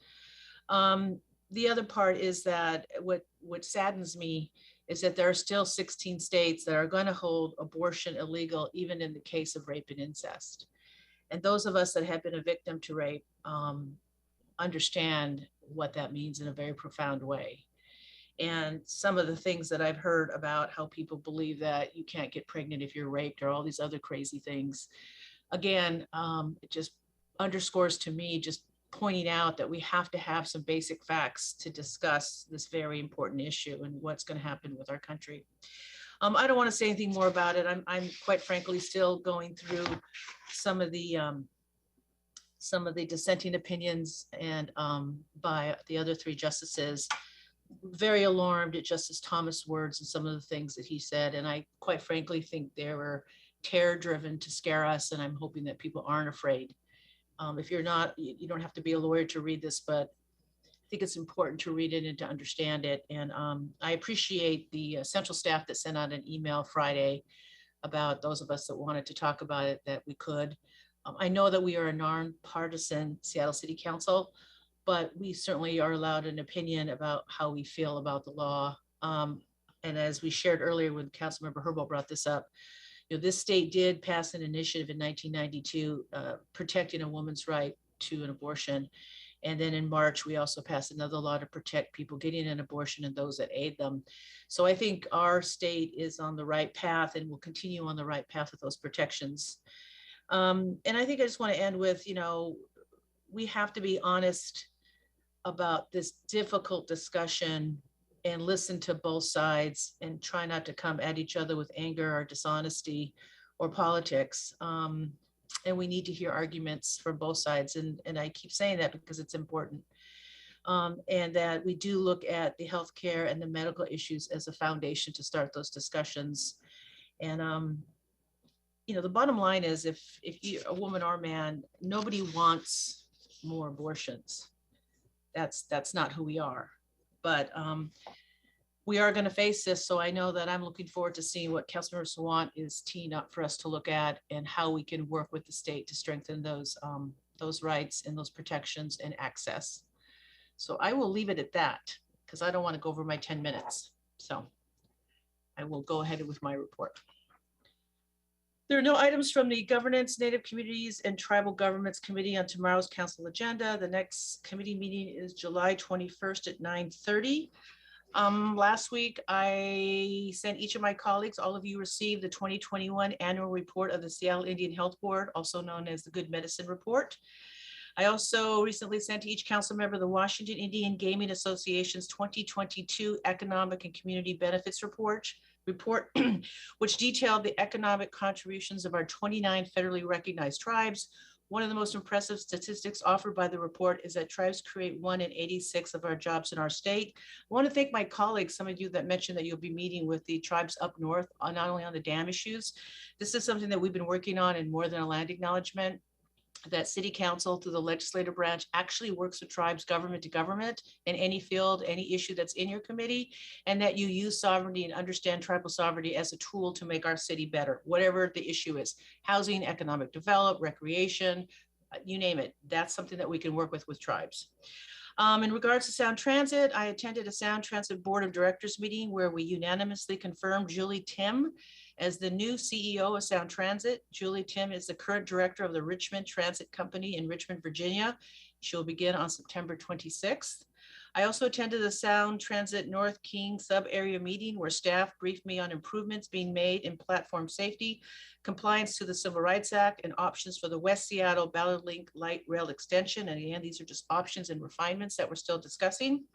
Speaker 1: The other part is that what saddens me is that there are still 16 states that are going to hold abortion illegal, even in the case of rape and incest. And those of us that have been a victim to rape understand what that means in a very profound way. And some of the things that I've heard about how people believe that you can't get pregnant if you're raped, or all these other crazy things. Again, it just underscores to me just pointing out that we have to have some basic facts to discuss this very important issue and what's going to happen with our country. I don't want to say anything more about it. I'm quite frankly still going through some of the dissenting opinions and by the other three justices. Very alarmed at Justice Thomas' words and some of the things that he said. And I quite frankly think they were terror driven to scare us. And I'm hoping that people aren't afraid. If you're not, you don't have to be a lawyer to read this, but I think it's important to read it and to understand it. And I appreciate the central staff that sent out an email Friday about those of us that wanted to talk about it, that we could. I know that we are a nonpartisan Seattle City Council, but we certainly are allowed an opinion about how we feel about the law. And as we shared earlier when Councilmember Herbold brought this up, this state did pass an initiative in 1992 protecting a woman's right to an abortion. And then in March, we also passed another law to protect people getting an abortion and those that aid them. So I think our state is on the right path and will continue on the right path with those protections. And I think I just want to end with, we have to be honest about this difficult discussion and listen to both sides and try not to come at each other with anger or dishonesty or politics. And we need to hear arguments from both sides. And I keep saying that because it's important. And that we do look at the healthcare and the medical issues as a foundation to start those discussions. And, the bottom line is if you're a woman or man, nobody wants more abortions. That's not who we are. But we are going to face this. So I know that I'm looking forward to seeing what Councilmember Sawant is teeing up for us to look at and how we can work with the state to strengthen those rights and those protections and access. So I will leave it at that because I don't want to go over my 10 minutes. So I will go ahead with my report. There are no items from the Governance, Native Communities, and Tribal Governments Committee on tomorrow's council agenda. The next committee meeting is July 21st at 9:30. Last week, I sent each of my colleagues, all of you received the 2021 annual report of the Seattle Indian Health Board, also known as the Good Medicine Report. I also recently sent to each council member the Washington Indian Gaming Association's 2022 Economic and Community Benefits Report, which detailed the economic contributions of our 29 federally recognized tribes. One of the most impressive statistics offered by the report is that tribes create 1 in 86 of our jobs in our state. I want to thank my colleagues, some of you that mentioned that you'll be meeting with the tribes up north, not only on the dam issues. This is something that we've been working on in more than a land acknowledgement, that city council through the legislative branch actually works with tribes government to government in any field, any issue that's in your committee, and that you use sovereignty and understand tribal sovereignty as a tool to make our city better, whatever the issue is, housing, economic development, recreation, you name it. That's something that we can work with tribes. In regards to Sound Transit, I attended a Sound Transit Board of Directors meeting where we unanimously confirmed Julie Tim as the new CEO of Sound Transit. Julie Tim is the current director of the Richmond Transit Company in Richmond, Virginia. She'll begin on September 26th. I also attended the Sound Transit North King sub-area meeting where staff briefed me on improvements being made in platform safety, compliance to the Civil Rights Act, and options for the West Seattle Ballard Link light rail extension. And again, these are just options and refinements that we're still discussing.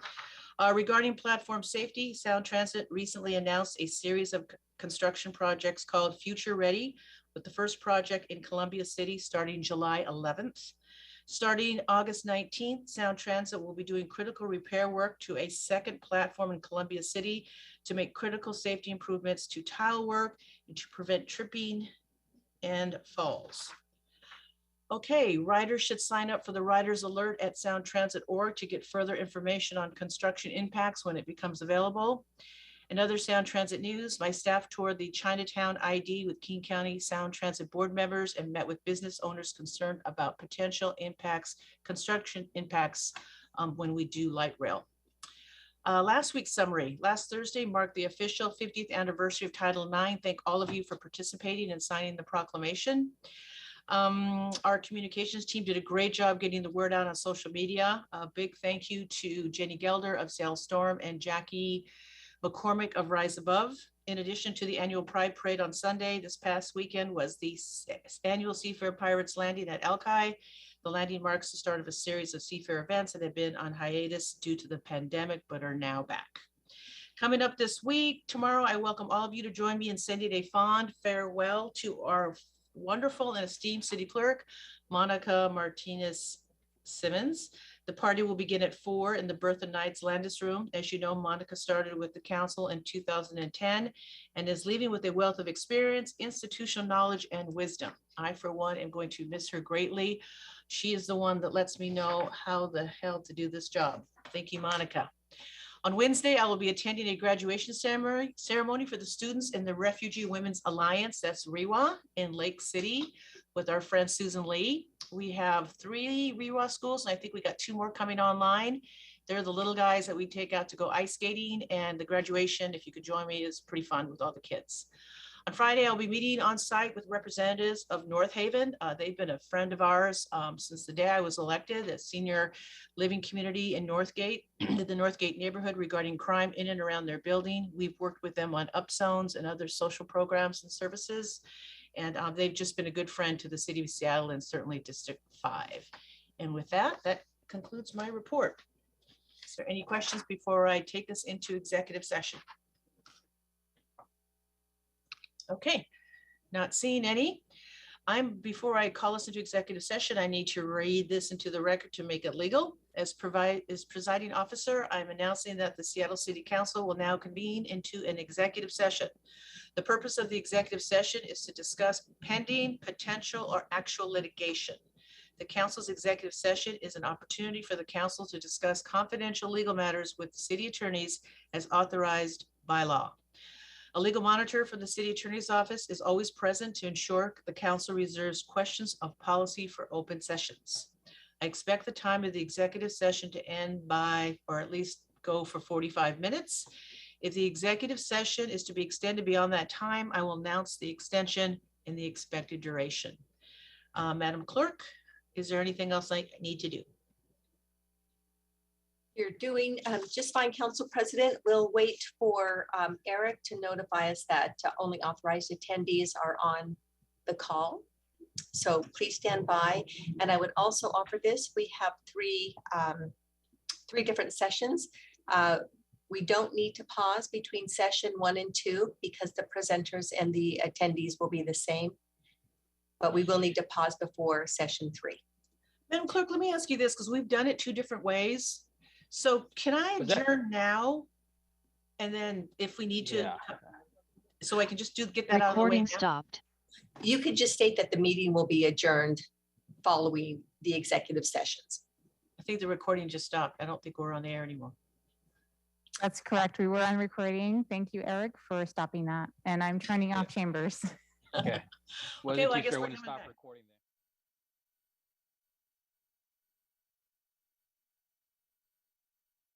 Speaker 1: Regarding platform safety, Sound Transit recently announced a series of construction projects called Future Ready, with the first project in Columbia City starting July 11th. Starting August 19th, Sound Transit will be doing critical repair work to a second platform in Columbia City to make critical safety improvements to tile work and to prevent tripping and falls. Okay, riders should sign up for the Riders Alert at soundtransit.org to get further information on construction impacts when it becomes available. In other Sound Transit news, my staff toured the Chinatown ID with King County Sound Transit board members and met with business owners concerned about potential impacts, construction impacts when we do light rail. Last week's summary. Last Thursday marked the official 50th anniversary of Title IX. Thank all of you for participating and signing the proclamation. Our communications team did a great job getting the word out on social media. A big thank you to Jenny Gelder of Seattle Storm and Jackie McCormick of Rise Above. In addition to the annual Pride Parade on Sunday, this past weekend was the annual Seafair Pirates Landing at Alki. The landing marks the start of a series of seafair events that have been on hiatus due to the pandemic, but are now back. Coming up this week, tomorrow, I welcome all of you to join me in sending a fond farewell to our wonderful and esteemed city clerk, Monica Martinez Simmons. The party will begin at 4 in the Bertha Knights Landis Room. As you know, Monica started with the council in 2010 and is leaving with a wealth of experience, institutional knowledge, and wisdom. I, for one, am going to miss her greatly. She is the one that lets me know how the hell to do this job. Thank you, Monica. On Wednesday, I will be attending a graduation ceremony for the students in the Refugee Women's Alliance, that's REWA, in Lake City with our friend Susan Lee. We have 3 REWA schools, and I think we got 2 more coming online. They're the little guys that we take out to go ice skating, and the graduation, if you could join me, is pretty fun with all the kids. On Friday, I'll be meeting on site with representatives of North Haven. They've been a friend of ours since the day I was elected, a senior living community in Northgate, the Northgate neighborhood, regarding crime in and around their building. We've worked with them on upzones and other social programs and services. And they've just been a good friend to the city of Seattle and certainly District 5. And with that, that concludes my report. Is there any questions before I take this into executive session? Okay, not seeing any. Before I call us into executive session, I need to read this into the record to make it legal. As presiding officer, I'm announcing that the Seattle City Council will now convene into an executive session. The purpose of the executive session is to discuss pending, potential, or actual litigation. The council's executive session is an opportunity for the council to discuss confidential legal matters with city attorneys as authorized by law. A legal monitor from the city attorney's office is always present to ensure the council reserves questions of policy for open sessions. I expect the time of the executive session to end by, or at least go for 45 minutes. If the executive session is to be extended beyond that time, I will announce the extension and the expected duration. Madam Clerk, is there anything else I need to do?
Speaker 10: You're doing just fine, Council President. We'll wait for Eric to notify us that only authorized attendees are on the call. So please stand by. And I would also offer this. We have three different sessions. We don't need to pause between session 1 and 2 because the presenters and the attendees will be the same. But we will need to pause before session 3.
Speaker 1: Madam Clerk, let me ask you this, because we've done it 2 different ways. So can I adjourn now? And then if we need to, so I can just get that out of the way.
Speaker 11: Recording stopped.
Speaker 10: You could just state that the meeting will be adjourned following the executive sessions.
Speaker 1: I think the recording just stopped. I don't think we're on the air anymore.
Speaker 2: That's correct. We were on recording. Thank you, Eric, for stopping that. And I'm turning off chambers.
Speaker 5: Okay.
Speaker 1: Okay, well, I guess we're
Speaker 5: when to
Speaker 1: doing
Speaker 5: stop
Speaker 1: that.
Speaker 5: recording then.